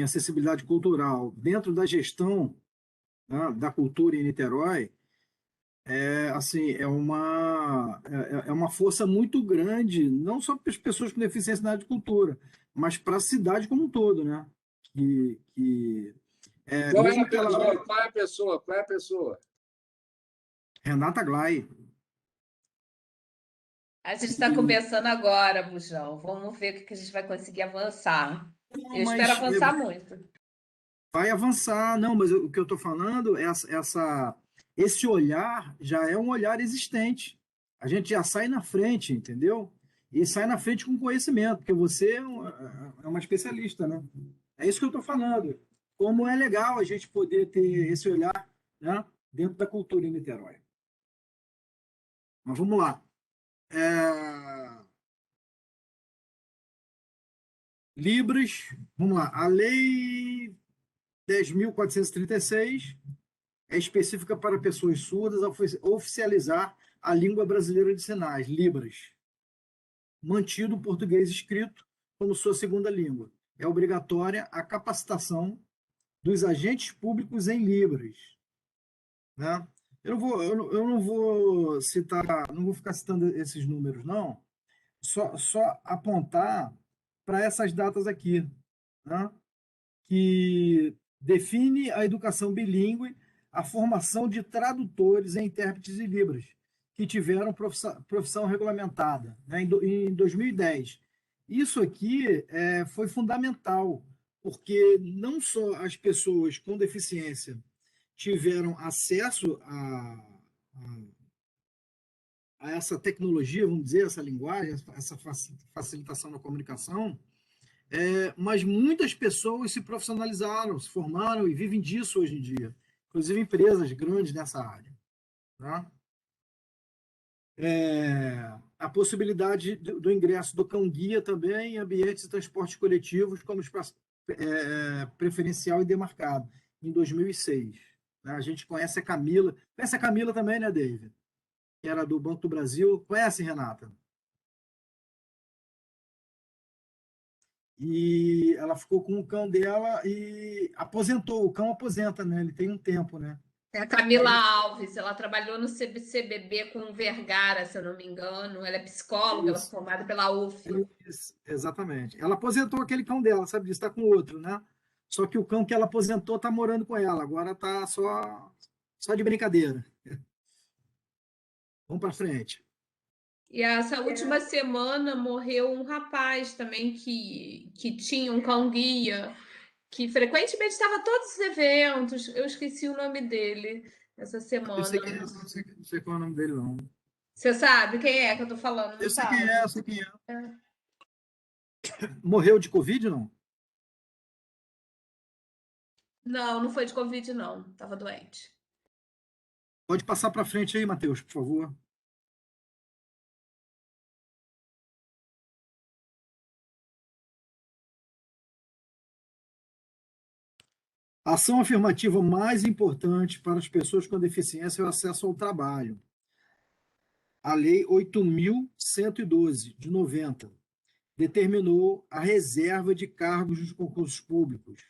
acessibilidade cultural dentro da gestão, né, da cultura em Niterói, assim, é uma força muito grande, não só para as pessoas com deficiência na área de cultura, mas para a cidade como um todo, né? Qual é Mesmo a que ela. pessoa? Qual é a pessoa? Qual é a pessoa? Renata Glay. A gente está começando agora, Bujão. Vamos ver o que a gente vai conseguir avançar. Não, Eu espero mas avançar muito. vai avançar, não, mas o que eu estou falando é esse olhar já é um olhar existente. A gente já sai na frente, entendeu? E sai na frente com conhecimento, porque você é uma especialista, né? É isso que eu estou falando. Como é legal a gente poder ter esse olhar, né, dentro da cultura em Niterói. Mas vamos lá. Libras, vamos lá. A Lei 10.436 é específica para pessoas surdas oficializar a língua brasileira de sinais, Libras, mantido o português escrito como sua segunda língua. É obrigatória a capacitação dos agentes públicos em Libras, né? Eu não vou citar, não vou ficar citando esses números, não. Só apontar para essas datas aqui, né? Que define a educação bilíngue, a formação de tradutores e intérpretes de Libras, que tiveram profissão regulamentada, né, em 2010. Isso aqui foi fundamental, porque não só as pessoas com deficiência tiveram acesso a essa tecnologia, vamos dizer, essa linguagem, essa facilitação da comunicação, mas muitas pessoas se profissionalizaram, se formaram e vivem disso hoje em dia, inclusive empresas grandes nessa área. Tá? A possibilidade do ingresso do cão-guia também em ambientes de transportes coletivos como espaço preferencial e demarcado, em 2006. Né? A gente conhece a Camila também, né, David? Que era do Banco do Brasil. Conhece, Renata? E ela ficou com o cão dela e aposentou. O cão aposenta, né? Ele tem um tempo, né? É a Camila Alves, ela trabalhou no CBCBB com o Vergara, se eu não me engano. Ela é psicóloga, ela é Isso, formada pela UF. exatamente. Ela aposentou aquele cão dela, sabe disso? Está com outro, né? Só que o cão que ela aposentou está morando com ela. Agora está só de brincadeira. Vamos para frente. E essa última semana morreu um rapaz também que tinha um cão-guia, que frequentemente estava a todos os eventos. Eu esqueci o nome dele essa Eu sei semana. quem é, não sei qual é o nome dele, não. Você sabe quem é que eu tô falando, não Eu sei quem é, sabe? eu sei quem é. Morreu de Covid, não? Não, não foi de Covid, não. Tava doente. Pode passar para frente aí, Matheus, por favor. A ação afirmativa mais importante para as pessoas com deficiência é o acesso ao trabalho. A Lei 8.112, de 90, determinou a reserva de cargos nos concursos públicos.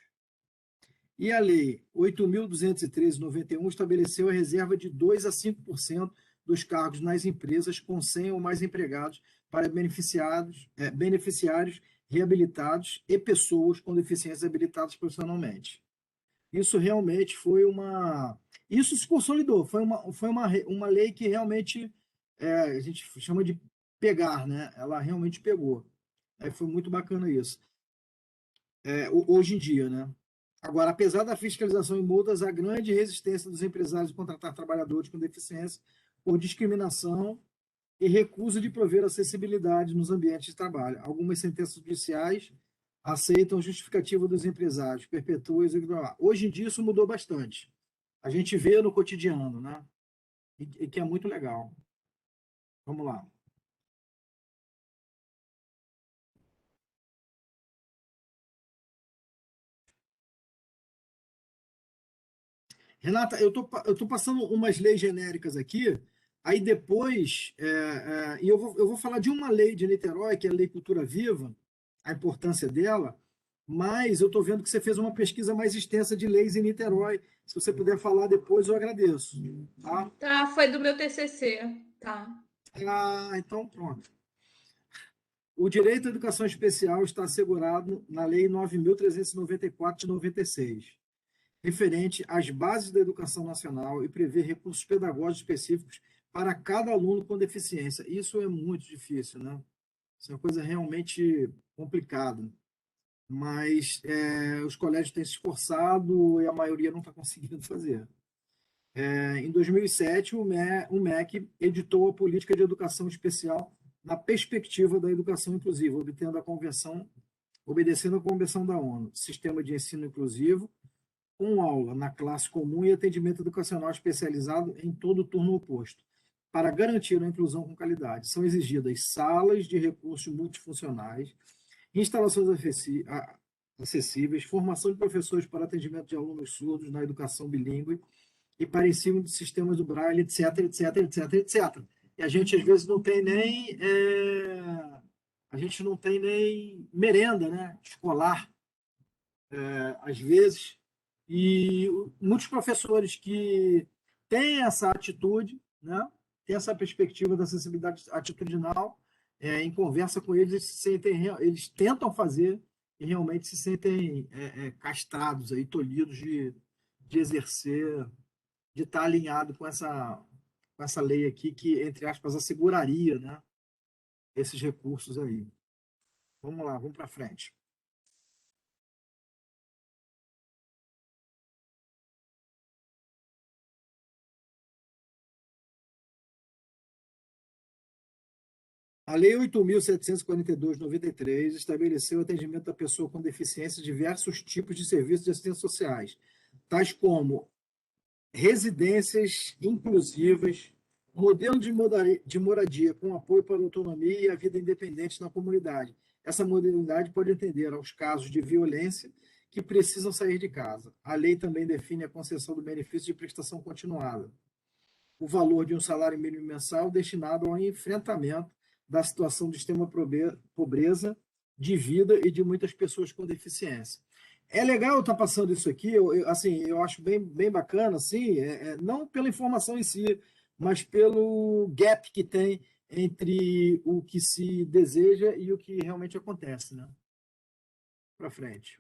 E a Lei 8.213, de 91, estabeleceu a reserva de 2% a 5% dos cargos nas empresas com 100 ou mais empregados para beneficiários reabilitados e pessoas com deficiências habilitadas profissionalmente. Isso realmente foi uma. Isso se consolidou, foi uma lei que realmente a gente chama de pegar, né? Ela realmente pegou. Aí foi muito bacana isso. Hoje em dia, né? Agora, apesar da fiscalização e multas, há grande resistência dos empresários em contratar trabalhadores com deficiência por discriminação e recusa de prover acessibilidade nos ambientes de trabalho. Algumas sentenças judiciais aceitam a justificativa dos empresários, perpetuam e blá, blá. Hoje em dia isso mudou bastante. A gente vê no cotidiano, né? E que é muito legal. Vamos lá. Renata, eu tô passando umas leis genéricas aqui, aí depois, e eu vou falar de uma lei de Niterói, que é a Lei Cultura Viva, a importância dela, mas eu estou vendo que você fez uma pesquisa mais extensa de leis em Niterói. Se você puder falar depois, eu agradeço. Tá? Tá, foi do meu TCC, tá. Então pronto. O direito à educação especial está assegurado na Lei 9.394 de 96, referente às bases da educação nacional e prevê recursos pedagógicos específicos para cada aluno com deficiência. Isso é muito difícil, né? Isso é uma coisa realmente complicada. Mas os colégios têm se esforçado e a maioria não está conseguindo fazer. Em 2007, o MEC editou a Política de Educação Especial na perspectiva da educação inclusiva, obedecendo à Convenção da ONU, Sistema de Ensino Inclusivo, com aula na classe comum e atendimento educacional especializado em todo o turno oposto. Para garantir a inclusão com qualidade, são exigidas salas de recursos multifuncionais, instalações acessíveis, formação de professores para atendimento de alunos surdos na educação bilíngue e para ensino de sistemas do Braille, etc, etc, etc, etc. E a gente, às vezes, não tem nem... a gente não tem nem merenda, né, escolar, às vezes. E muitos professores que têm essa atitude, né, têm essa perspectiva da acessibilidade atitudinal, em conversa com eles, eles tentam fazer e realmente se sentem castrados, aí, tolhidos de exercer, de estar alinhado com essa lei aqui que, entre aspas, asseguraria, né, esses recursos aí. Vamos lá, vamos para frente. A Lei 8.742, de 93, estabeleceu o atendimento da pessoa com deficiência em diversos tipos de serviços de assistência sociais, tais como residências inclusivas, modelo de moradia com apoio para a autonomia e a vida independente na comunidade. Essa modalidade pode atender aos casos de violência que precisam sair de casa. A lei também define a concessão do benefício de prestação continuada, o valor de um salário mínimo mensal destinado ao enfrentamento da situação de extrema pobreza de vida e de muitas pessoas com deficiência. É legal estar passando isso aqui, assim, eu acho bem bacana, assim, não pela informação em si, mas pelo gap que tem entre o que se deseja e o que realmente acontece, né? Para frente.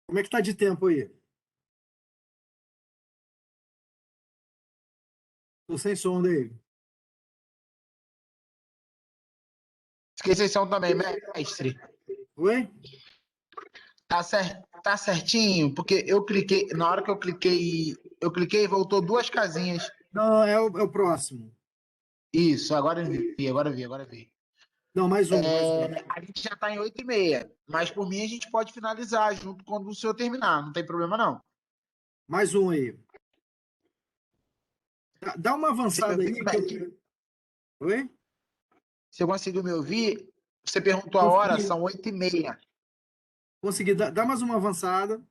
Como é que está de tempo aí? Estou sem som, David. Esqueci também, mestre. Oi? Tá certinho, porque eu cliquei, na hora que eu cliquei e voltou duas casinhas. Não, é o próximo. Isso, agora vi. Não, mais um. A gente já está em 8h30, mas por mim a gente pode finalizar junto quando o senhor terminar, não tem problema não. Mais um aí. Dá uma avançada aí. Oi? Você conseguiu me ouvir? Você perguntou a hora, são 8h30. Consegui. Dá mais uma avançada.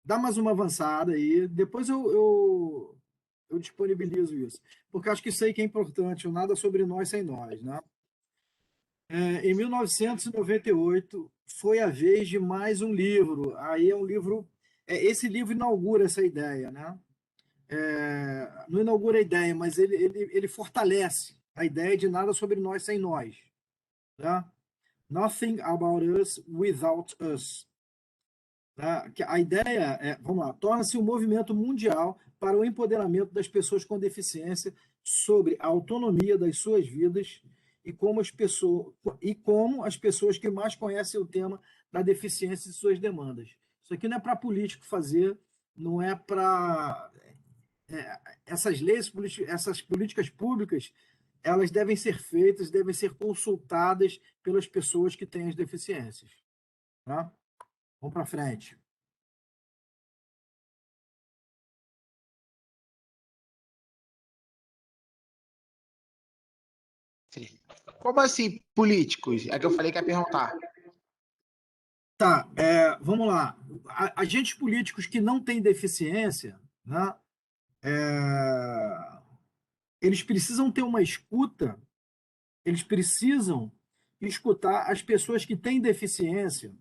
Dá mais uma avançada aí. Depois eu disponibilizo isso. Porque acho que isso aí que é importante. O nada sobre nós sem nós, né? Em 1998, foi a vez de mais um livro. Aí é um livro. Esse livro inaugura essa ideia, né? Não inaugura a ideia, mas ele fortalece a ideia de nada sobre nós sem nós. Né? Nothing about us without us. Tá? A ideia vamos lá, torna-se um movimento mundial para o empoderamento das pessoas com deficiência sobre a autonomia das suas vidas e como as pessoas que mais conhecem o tema da deficiência e suas demandas. Isso aqui não é para político fazer, não é para essas leis, essas políticas públicas, elas devem ser feitas, devem ser consultadas pelas pessoas que têm as deficiências. Tá? Vamos para frente. Como assim, políticos? É que eu falei que ia perguntar. Tá, vamos lá. Agentes políticos que não têm deficiência, né, eles precisam ter uma escuta, eles precisam escutar as pessoas que têm deficiência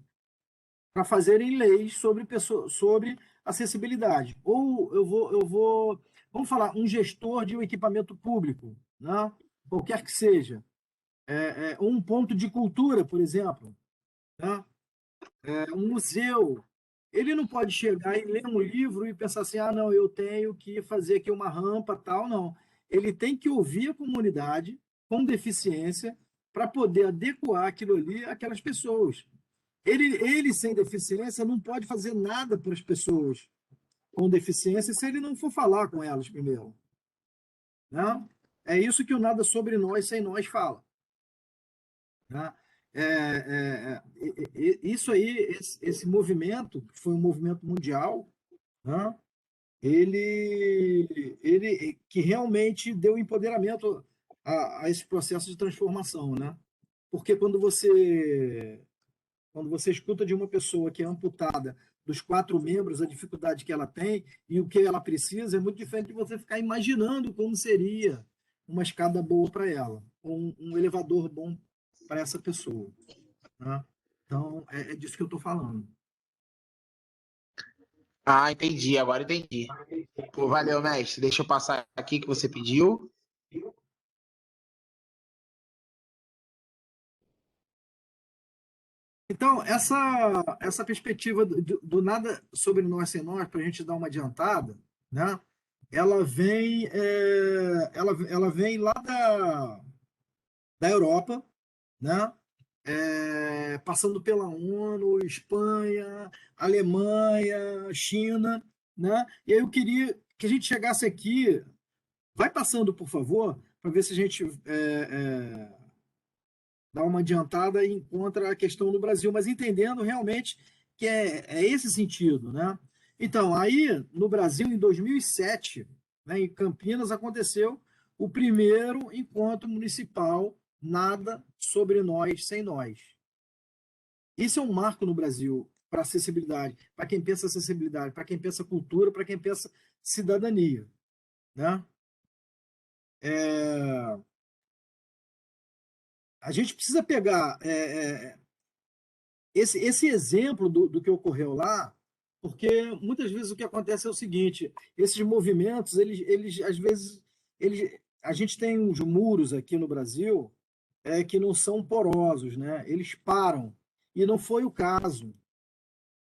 para fazerem leis sobre acessibilidade. Ou vamos falar, um gestor de um equipamento público, né, qualquer que seja, um ponto de cultura, por exemplo, né, um museu. Ele não pode chegar e ler um livro e pensar assim, ah, não, eu tenho que fazer aqui uma rampa, tal, não. Ele tem que ouvir a comunidade com deficiência para poder adequar aquilo ali àquelas pessoas. Ele, sem deficiência, não pode fazer nada para as pessoas com deficiência se ele não for falar com elas primeiro. Né? É isso que o Nada Sobre Nós Sem Nós fala. Né? Isso aí, esse movimento, que foi um movimento mundial, né? ele que realmente deu empoderamento a esse processo de transformação. Né? Porque quando você escuta de uma pessoa que é amputada dos 4 membros, a dificuldade que ela tem e o que ela precisa, é muito diferente de você ficar imaginando como seria uma escada boa para ela, ou um elevador bom para essa pessoa. Né? Então, é disso que eu estou falando. Ah, entendi, agora entendi. Pô, valeu, mestre. Deixa eu passar aqui que você pediu. Então, essa perspectiva do nada sobre nós sem nós, para a gente dar uma adiantada, né? Ela vem lá da Europa, né? Passando pela ONU, Espanha, Alemanha, China, né? E aí eu queria que a gente chegasse aqui, vai passando, por favor, para ver se a gente dá uma adiantada e encontra a questão do Brasil, mas entendendo realmente que é esse sentido, né? Então, aí no Brasil, em 2007, né, em Campinas, aconteceu o primeiro encontro municipal Nada Sobre Nós Sem Nós. Isso é um marco no Brasil para acessibilidade, para quem pensa acessibilidade, para quem pensa cultura, para quem pensa cidadania, né? A gente precisa pegar esse exemplo do que ocorreu lá, porque muitas vezes o que acontece é o seguinte: esses movimentos, eles às vezes, a gente tem uns muros aqui no Brasil que não são porosos, né? Eles param. E não foi o caso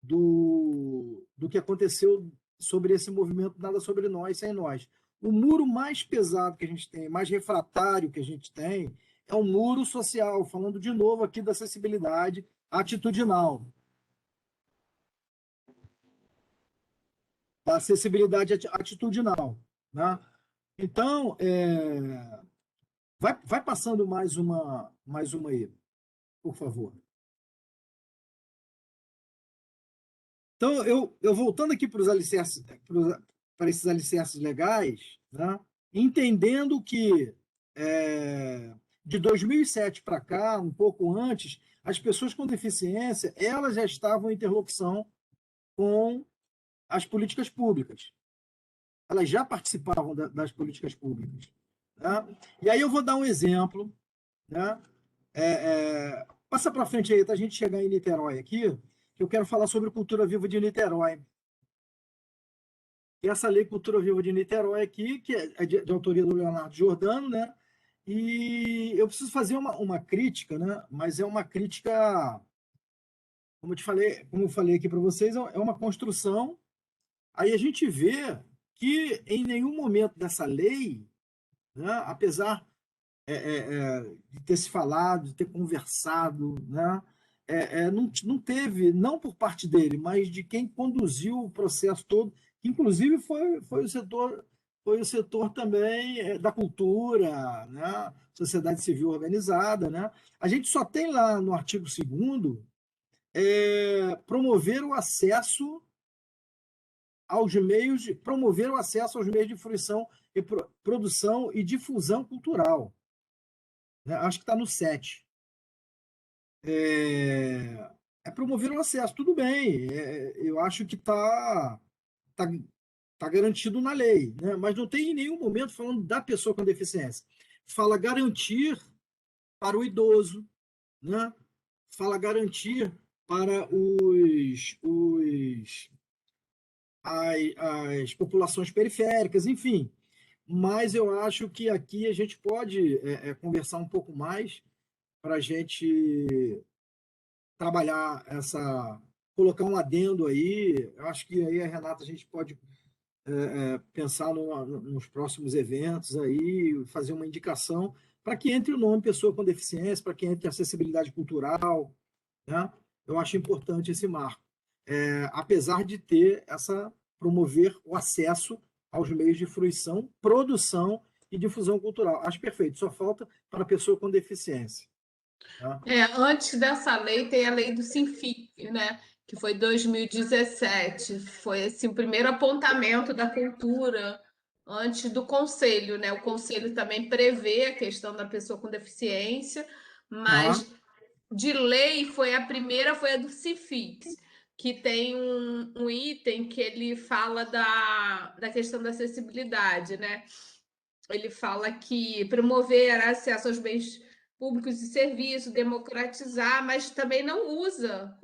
do que aconteceu sobre esse movimento Nada Sobre Nós Sem Nós. O muro mais pesado que a gente tem, mais refratário que a gente tem, é o muro social, falando de novo aqui da acessibilidade atitudinal, da acessibilidade atitudinal. Né? Então, vai passando mais uma aí, por favor. Então, eu voltando aqui para os alicerces, para esses alicerces legais, né? Entendendo que de 2007 para cá, um pouco antes, as pessoas com deficiência elas já estavam em interlocução com as políticas públicas. Elas já participavam das políticas públicas. Tá? E aí eu vou dar um exemplo, né? Passa para frente aí, até a gente chegar em Niterói aqui, que eu quero falar sobre Cultura Viva de Niterói. E essa lei Cultura Viva de Niterói aqui, que é de autoria do Leonardo Giordano, né? E eu preciso fazer uma crítica, né? Mas é uma crítica, como eu falei aqui para vocês, é uma construção. Aí a gente vê que em nenhum momento dessa lei, né, apesar de ter se falado, de ter conversado, né, não teve, não por parte dele, mas de quem conduziu o processo todo, que inclusive foi o setor também da cultura, né, sociedade civil organizada, né. A gente só tem lá no artigo 2º promover o acesso promover o acesso aos meios de fruição e produção e difusão cultural, né? Acho que está no 7. Promover o acesso, tudo bem. Eu acho que tá, tá garantido na lei, né? Mas não tem em nenhum momento falando da pessoa com deficiência. Fala garantir para o idoso, né? Fala garantir para as populações periféricas, enfim. Mas eu acho que aqui a gente pode conversar um pouco mais para a gente trabalhar colocar um adendo aí. Eu acho que aí, Renata, a gente pode pensar nos próximos eventos aí, fazer uma indicação para que entre o nome pessoa com deficiência, para que entre acessibilidade cultural, né? Eu acho importante esse marco, apesar de ter promover o acesso aos meios de fruição, produção e difusão cultural. Acho perfeito, só falta para a pessoa com deficiência. Tá? Antes dessa lei tem a lei do Sinfic, né? Que foi 2017. Foi assim, o primeiro apontamento da cultura antes do conselho, né? O conselho também prevê a questão da pessoa com deficiência, Ah, mas de lei foi a primeira, foi a do Cifix, que tem um item que ele fala da questão da acessibilidade, né? Ele fala que promover acesso aos bens públicos e serviços, democratizar, mas também não usa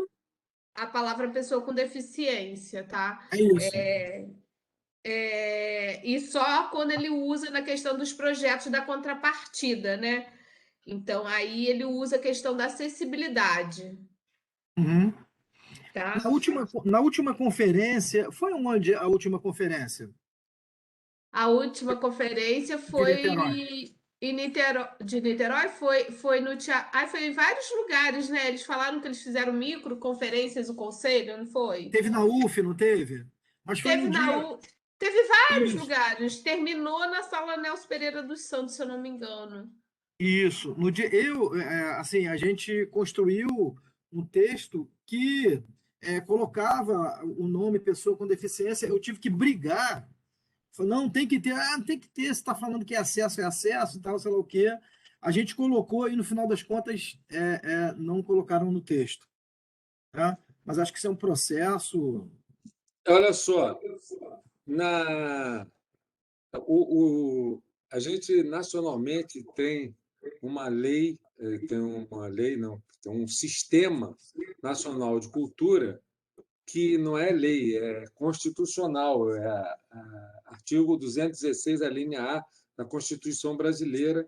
a palavra pessoa com deficiência, tá? é isso. E só quando ele usa na questão dos projetos da contrapartida, né? Então, aí ele usa a questão da acessibilidade, Uhum. tá? Na última conferência, foi onde a última conferência? A última conferência De Niterói. foi em Niterói, de Niterói, foi no teatro, foi em vários lugares, né? Eles falaram que eles fizeram micro conferências, o conselho, não foi? Teve na UF, não teve? Mas foi Teve no na dia. U, teve vários Isso, lugares. Terminou na sala Nelson Pereira dos Santos, se eu não me engano. isso. No dia, assim, a gente construiu um texto que colocava o nome pessoa com deficiência. Eu tive que brigar. Falei, não, tem que ter, tem que ter. Você está falando que é acesso, e tal, sei lá o quê. A gente colocou e no final das contas não colocaram no texto, tá? Mas acho que isso é um processo. Olha só, na, a gente nacionalmente não, tem um sistema nacional de cultura que não é lei, é constitucional, artigo 216, a linha A da Constituição Brasileira,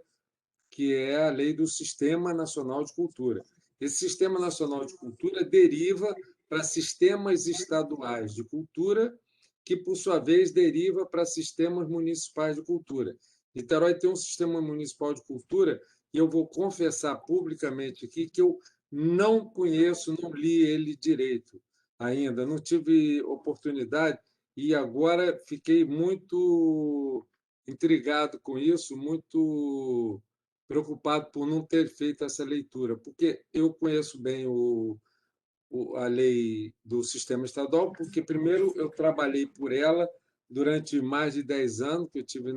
que é a lei do Sistema Nacional de Cultura. Esse Sistema Nacional de Cultura deriva para sistemas estaduais de cultura, que, por sua vez, deriva para sistemas municipais de cultura. Niterói tem um sistema municipal de cultura e eu vou confessar publicamente aqui que eu não conheço, não li ele direito ainda, não tive oportunidade e agora fiquei muito intrigado com isso, muito preocupado por não ter feito essa leitura, porque eu conheço bem a lei do sistema estadual, porque, primeiro, eu trabalhei por ela durante mais de 10 anos, que eu tive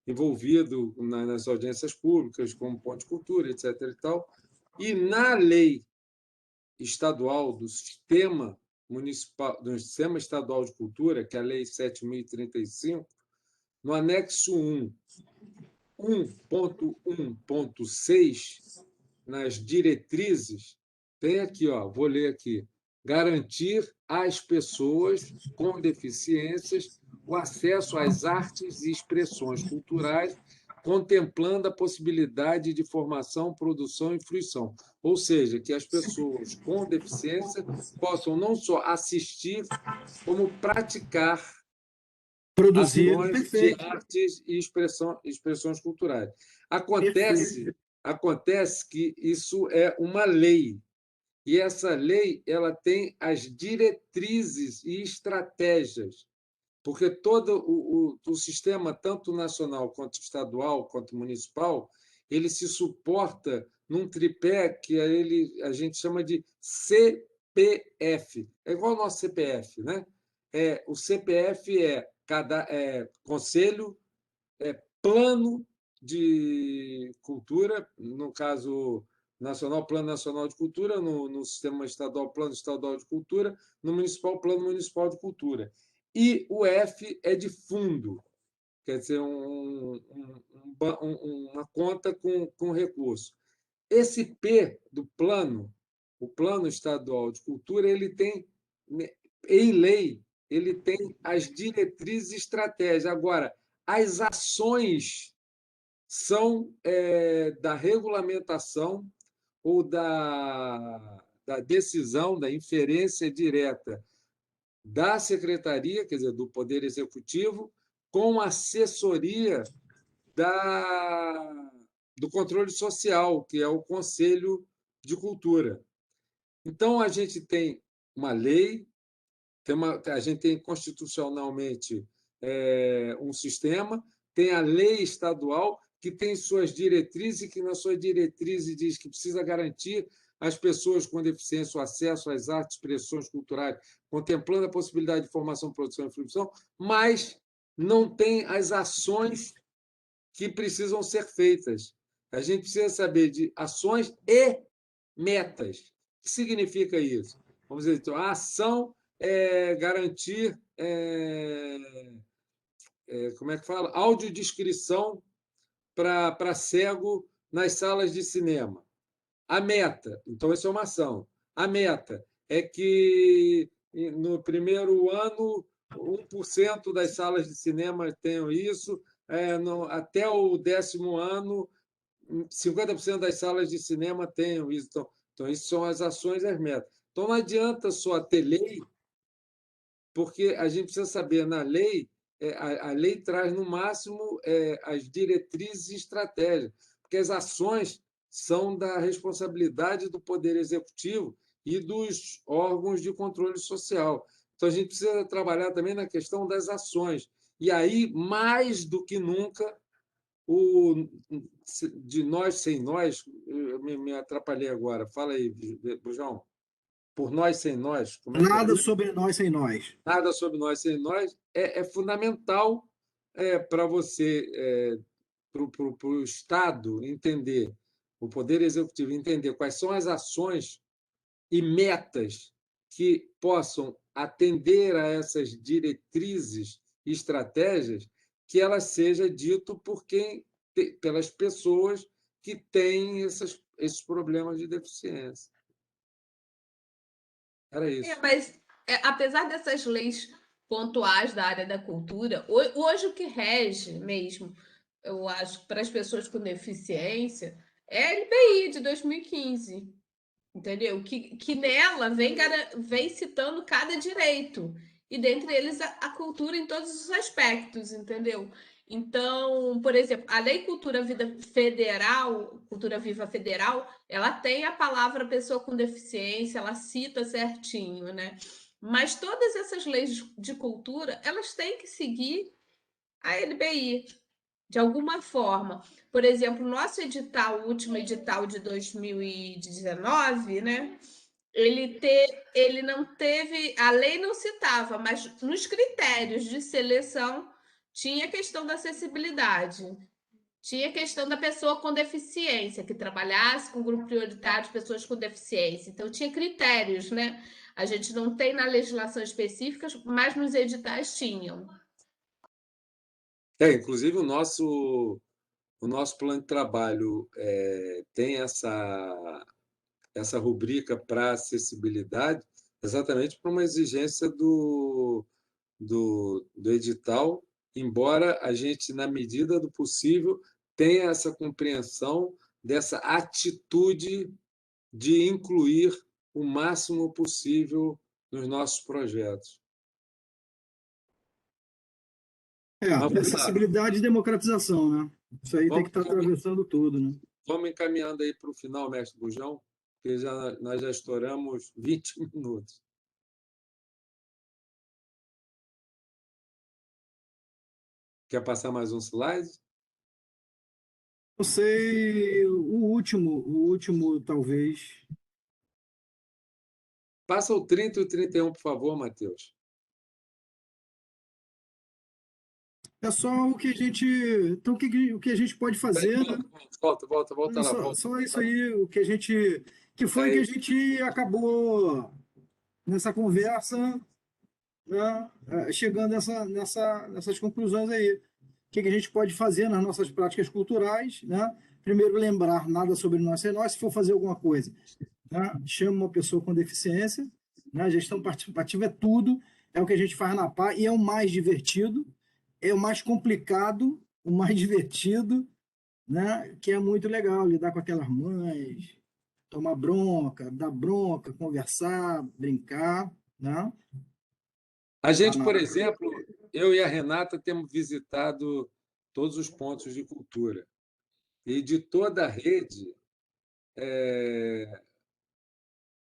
envolvido nas audiências públicas, como Ponto de Cultura, etc. E tal. E na lei estadual do sistema municipal, do sistema estadual de cultura, que é a Lei 7.035, no anexo 1, 1.1.6, nas diretrizes, tem aqui, ó, vou ler aqui, garantir às pessoas com deficiências o acesso às artes e expressões culturais, contemplando a possibilidade de formação, produção e fruição. Ou seja, que as pessoas com deficiência possam não só assistir, como praticar Produzir, ações de perfeito, artes e expressões culturais. perfeito. Acontece que isso é uma lei, e essa lei ela tem as diretrizes e estratégias, porque todo o sistema, tanto nacional quanto estadual, quanto municipal, ele se suporta num tripé que a gente chama de CPF. É igual ao nosso CPF, né? O CPF é Conselho, Plano de Cultura, no caso nacional, Plano Nacional de Cultura, no sistema estadual, Plano Estadual de Cultura, no municipal, Plano Municipal de Cultura. E o F é de fundo, quer dizer, uma conta com recurso. Esse P do plano, o Plano Estadual de Cultura, ele tem, em lei, ele tem as diretrizes e estratégias. Agora, as ações são da regulamentação ou da decisão, da inferência direta da Secretaria, quer dizer, do Poder Executivo, com assessoria do controle social, que é o Conselho de Cultura. Então, a gente tem uma lei, a gente tem constitucionalmente um sistema, tem a lei estadual, que tem suas diretrizes, e que na sua diretriz diz que precisa garantir às pessoas com deficiência o acesso às artes e expressões culturais, contemplando a possibilidade de formação, produção e fruição, mas não tem as ações que precisam ser feitas. A gente precisa saber de ações e metas. O que significa isso? Vamos dizer, então, a ação é garantir, como é que fala? Audiodescrição para cego nas salas de cinema. A meta, então, isso é uma ação. A meta é que no primeiro ano 1% das salas de cinema tenham isso, até o 10º ano 50% das salas de cinema tenham isso. Então, isso são as ações e as metas. Então, não adianta só ter lei, porque a gente precisa saber, na lei, a lei traz, no máximo, as diretrizes e estratégias, porque as ações são da responsabilidade do Poder Executivo e dos órgãos de controle social. Então, a gente precisa trabalhar também na questão das ações. E aí, mais do que nunca, de nós sem nós, eu me atrapalhei agora. Fala aí, Bujão. Por nós sem nós, como é que é Nada isso? sobre nós sem nós. Nada sobre nós sem nós é fundamental para você, para o Estado entender, o Poder Executivo entender quais são as ações e metas que possam atender a essas diretrizes e estratégias, que ela seja dito pelas pessoas que têm esses problemas de deficiência. Era isso. Mas apesar dessas leis pontuais da área da cultura, hoje o que rege mesmo, eu acho, para as pessoas com deficiência, é a LBI de 2015, entendeu? Que nela vem citando cada direito, e dentre eles a cultura em todos os aspectos, entendeu? Então, por exemplo, a Lei Cultura Cultura Viva Federal, ela tem a palavra pessoa com deficiência, ela cita certinho, né? Mas todas essas leis de cultura, elas têm que seguir a LBI, de alguma forma. Por exemplo, nosso edital, o último edital de 2019, né? Ele não teve, a lei não citava, mas nos critérios de seleção tinha a questão da acessibilidade, tinha a questão da pessoa com deficiência, que trabalhasse com grupo prioritário de pessoas com deficiência. Então, tinha critérios, né? A gente não tem na legislação específica, mas nos editais tinham. Inclusive, o nosso plano de trabalho tem essa rubrica para acessibilidade, exatamente por uma exigência do edital, embora a gente, na medida do possível, tenha essa compreensão dessa atitude de incluir o máximo possível nos nossos projetos. Mas Acessibilidade e democratização, né? Isso aí tem que estar atravessando tudo, né? Vamos encaminhando aí para o final, mestre Bujão, porque nós já estouramos 20 minutos. Quer passar mais um slide? Eu sei, o último talvez. Passa o 30 e o 31, por favor, Matheus. É só o que a gente. Então, o que a gente pode fazer, né? Volta lá. Só isso aí, o que a gente. Que foi que a gente acabou nessa conversa, né, chegando nessas conclusões aí. O que a gente pode fazer nas nossas práticas culturais, né? Primeiro, lembrar nada sobre nós, se for fazer alguma coisa, né? Chama uma pessoa com deficiência, né? A gestão participativa é tudo, é o que a gente faz na PA e é o mais divertido, é o mais complicado, o mais divertido, né? Que é muito legal lidar com aquelas mães, tomar bronca, dar bronca, conversar, brincar, né? A gente, por exemplo, eu e a Renata temos visitado todos os pontos de cultura. E de toda a rede,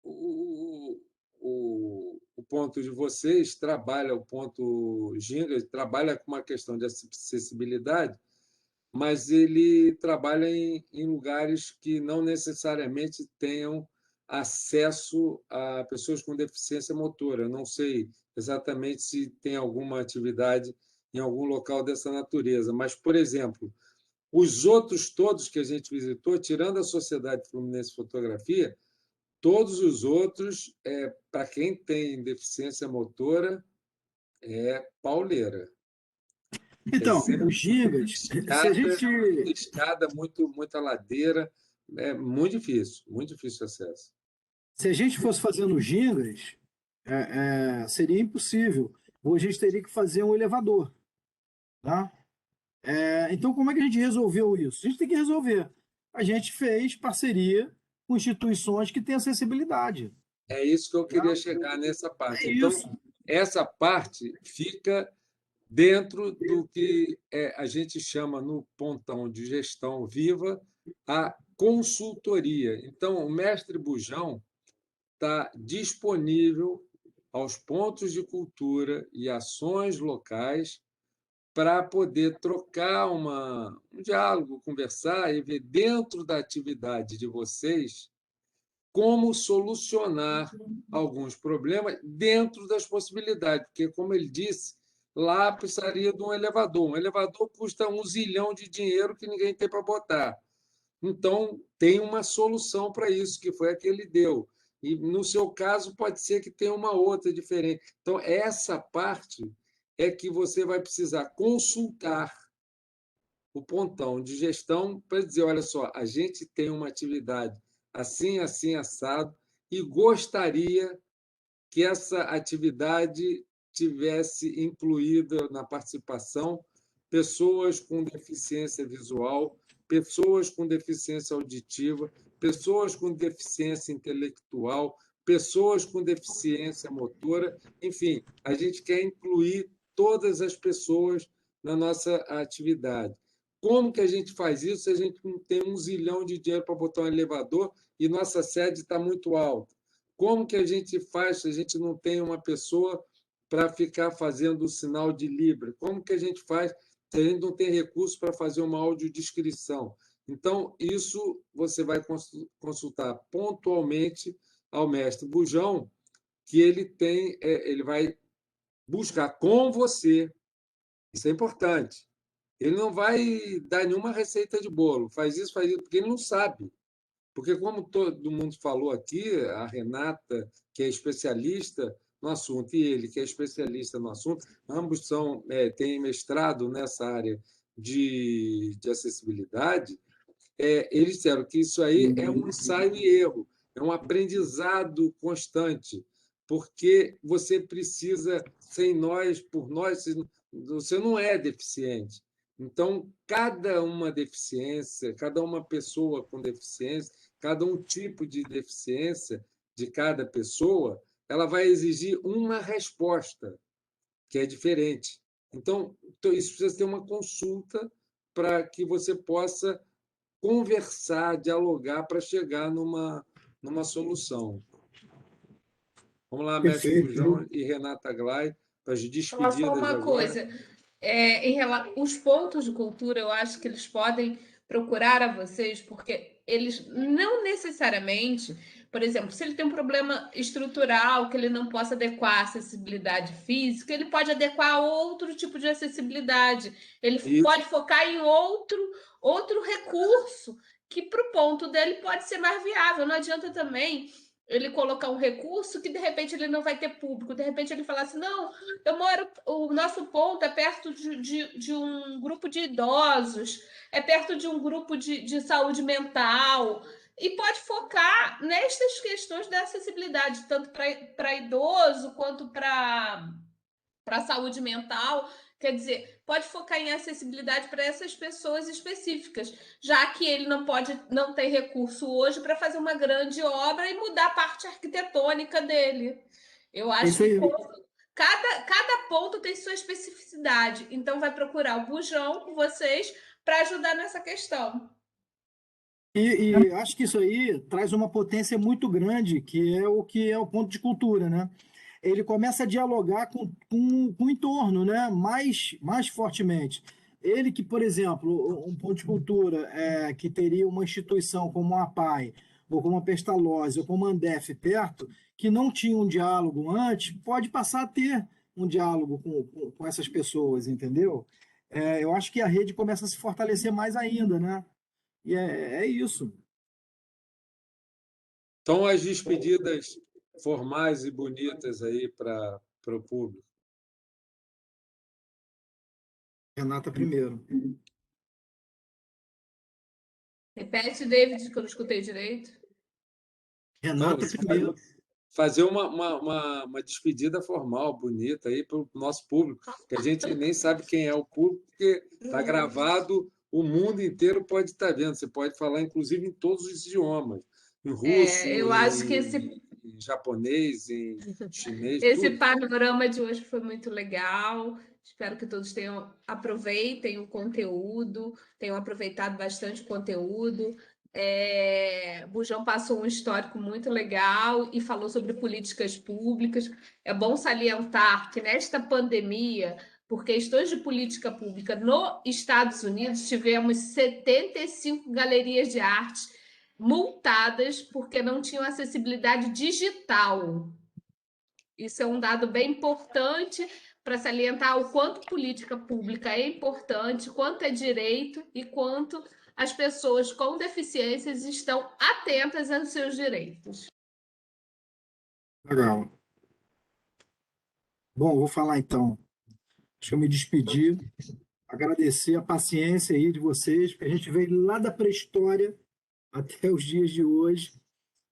o ponto de vocês trabalha, o ponto Ginga, trabalha com uma questão de acessibilidade, mas ele trabalha em lugares que não necessariamente tenham acesso a pessoas com deficiência motora. Não sei exatamente se tem alguma atividade em algum local dessa natureza, mas, por exemplo, os outros todos que a gente visitou, tirando a Sociedade Fluminense de Fotografia, todos os outros, para quem tem deficiência motora, é pauleira. Então, os gigas, se a gente... Escada, muita ladeira, é muito difícil o acesso. Se a gente fosse fazendo gigas, seria impossível. Ou a gente teria que fazer um elevador. Tá? Então, como é que a gente resolveu isso? A gente tem que resolver. A gente fez parceria com instituições que têm acessibilidade. É isso que eu queria chegar nessa parte. Então, essa parte fica dentro do que a gente chama no pontão de gestão viva a consultoria. Então, o mestre Bujão está disponível aos pontos de cultura e ações locais para poder trocar um diálogo, conversar e ver dentro da atividade de vocês como solucionar alguns problemas dentro das possibilidades, porque, como ele disse, lá precisaria de um elevador. Um elevador custa 1 zilhão de dinheiro que ninguém tem para botar. Então, tem uma solução para isso, que foi a que ele deu. E, no seu caso, pode ser que tenha uma outra diferente. Então, essa parte é que você vai precisar consultar o pontão de gestão para dizer, olha só, a gente tem uma atividade assim, assim, assado, e gostaria que essa atividade tivesse incluída na participação pessoas com deficiência visual, pessoas com deficiência auditiva, pessoas com deficiência intelectual, pessoas com deficiência motora, enfim, a gente quer incluir todas as pessoas na nossa atividade. Como que a gente faz isso se a gente não tem 1 zilhão de dinheiro para botar um elevador e nossa sede está muito alta? Como que a gente faz se a gente não tem uma pessoa para ficar fazendo o sinal de Libra? Como que a gente faz se a gente não tem recurso para fazer uma audiodescrição? Então, isso você vai consultar pontualmente ao mestre Bujão, que ele vai buscar com você, isso é importante. Ele não vai dar nenhuma receita de bolo, faz isso, porque ele não sabe. Porque, como todo mundo falou aqui, a Renata, que é especialista no assunto, e ele, que é especialista no assunto, ambos têm mestrado nessa área de acessibilidade, eles disseram que isso aí é um ensaio e erro. é um aprendizado constante, porque você precisa, sem nós, por nós, você não é deficiente. Então, cada uma deficiência, cada uma pessoa com deficiência, cada um tipo de deficiência de cada pessoa, ela vai exigir uma resposta que é diferente. Então, isso precisa ter uma consulta para que você possa conversar, dialogar para chegar numa solução. Vamos lá, Mestre Perfeito. Gujão e Renata Glay, para as Falar só despedidas uma agora. coisa. Os pontos de cultura, eu acho que eles podem procurar a vocês, porque eles não necessariamente, por exemplo, se ele tem um problema estrutural que ele não possa adequar a acessibilidade física, ele pode adequar a outro tipo de acessibilidade. Ele Isso. pode focar em outro recurso que para o ponto dele pode ser mais viável. Não adianta também ele colocar um recurso que de repente ele não vai ter público, de repente ele falar assim, não, o nosso ponto é perto de um grupo de idosos, é perto de um grupo de saúde mental, e pode focar nestas questões da acessibilidade, tanto para idoso quanto para saúde mental. Quer dizer, pode focar em acessibilidade para essas pessoas específicas, já que ele não tem recurso hoje para fazer uma grande obra e mudar a parte arquitetônica dele. Eu acho que cada ponto tem sua especificidade. Então, vai procurar o Bujão com vocês para ajudar nessa questão. E acho que isso aí traz uma potência muito grande, que é o ponto de cultura, né? Ele começa a dialogar com o entorno, né? Mais fortemente. Ele que, por exemplo, um ponto de cultura que teria uma instituição como a APAE, ou como a Pestalozzi, ou como a Andef perto, que não tinha um diálogo antes, pode passar a ter um diálogo com essas pessoas, entendeu? Eu acho que a rede começa a se fortalecer mais ainda, né? E é isso. Então, as despedidas formais e bonitas aí para o público. Renata primeiro. Repete, David, que eu não escutei direito. Renata primeiro. Fazer uma despedida formal, bonita aí para o nosso público, que a gente nem sabe quem é o público, porque está gravado, o mundo inteiro pode estar vendo. Você pode falar, inclusive, em todos os idiomas, em russo, Eu acho que em japonês, em chinês, esse tudo. panorama de hoje foi muito legal. Espero que todos aproveitem o conteúdo, tenham aproveitado bastante o conteúdo. Bujão passou um histórico muito legal e falou sobre políticas públicas. É bom salientar que nesta pandemia, por questões de política pública nos Estados Unidos, tivemos 75 galerias de arte multadas porque não tinham acessibilidade digital. Isso é um dado bem importante para salientar o quanto política pública é importante, quanto é direito e quanto as pessoas com deficiências estão atentas aos seus direitos. Legal. Bom, vou falar então. Deixa eu me despedir, agradecer a paciência aí de vocês, porque a gente veio lá da pré-história até os dias de hoje,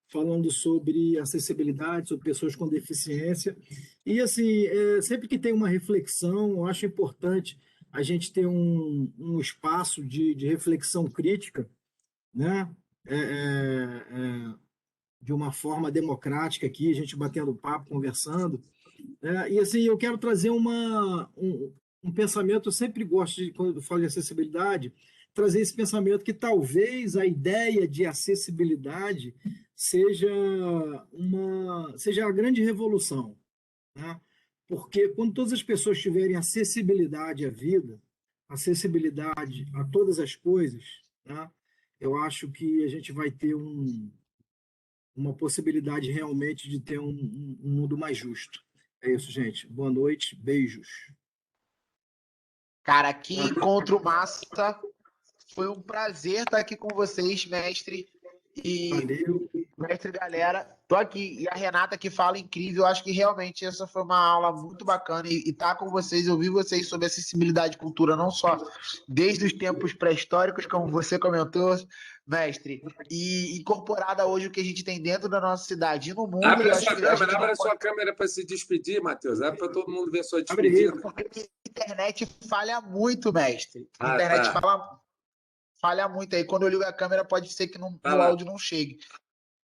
falando sobre acessibilidade, sobre pessoas com deficiência. E, assim, sempre que tem uma reflexão, eu acho importante a gente ter um espaço de reflexão crítica, né? De uma forma democrática aqui, a gente batendo papo, conversando. E, assim, eu quero trazer um pensamento, eu sempre gosto, quando eu falo de acessibilidade, trazer esse pensamento que talvez a ideia de acessibilidade seja a grande revolução, né? Porque quando todas as pessoas tiverem acessibilidade à vida, acessibilidade a todas as coisas, né? Eu acho que a gente vai ter uma possibilidade realmente de ter um mundo mais justo. É isso, gente. Boa noite, beijos. Cara, que encontro massa. Foi um prazer estar aqui com vocês, mestre. E Valeu. Mestre, galera, tô aqui. E a Renata que fala incrível. Acho que realmente essa foi uma aula muito bacana e tá com vocês, ouvir vocês sobre acessibilidade e cultura, não só desde os tempos pré-históricos, como você comentou, mestre, e incorporada hoje o que a gente tem dentro da nossa cidade e no mundo. Abre Eu a acho sua que a gente câmera, abre não a sua pode, câmera para se despedir, Matheus. Abre para todo mundo ver sua Abre aí. despedida. porque a internet falha muito, mestre. A Ah, internet tá. falha muito aí. Quando eu ligo a câmera, pode ser que Vai o lá. áudio não chegue.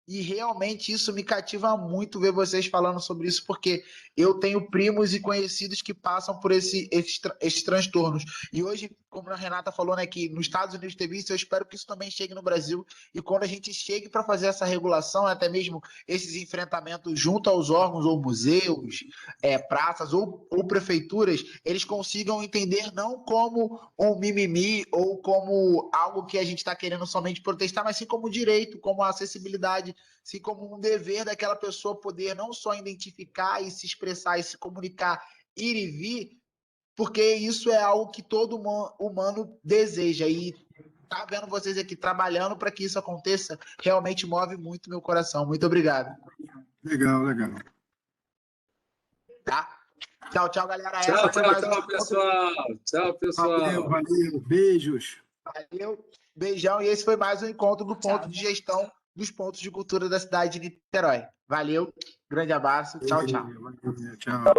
E realmente isso me cativa muito ver vocês falando sobre isso, porque eu tenho primos e conhecidos que passam por esses transtornos. E hoje, como a Renata falou, né, que nos Estados Unidos teve isso, eu espero que isso também chegue no Brasil. E quando a gente chegue para fazer essa regulação, até mesmo esses enfrentamentos junto aos órgãos ou museus, praças ou prefeituras, eles consigam entender não como um mimimi ou como algo que a gente está querendo somente protestar, mas sim como direito, como acessibilidade, assim como um dever daquela pessoa poder não só identificar e se expressar e se comunicar, ir e vir, porque isso é algo que todo humano deseja. E tá vendo vocês aqui trabalhando para que isso aconteça realmente move muito meu coração. Muito obrigado. Legal, legal. Tá? Tchau, tchau, galera. Tchau, Essa foi tchau, mais um tchau, encontro. pessoal. Tchau, Valeu, pessoal. valeu. Beijos. Valeu, beijão. E esse foi mais um encontro do ponto de gestão dos pontos de cultura da cidade de Niterói. Valeu, grande abraço. Tchau, tchau. Valeu, tchau.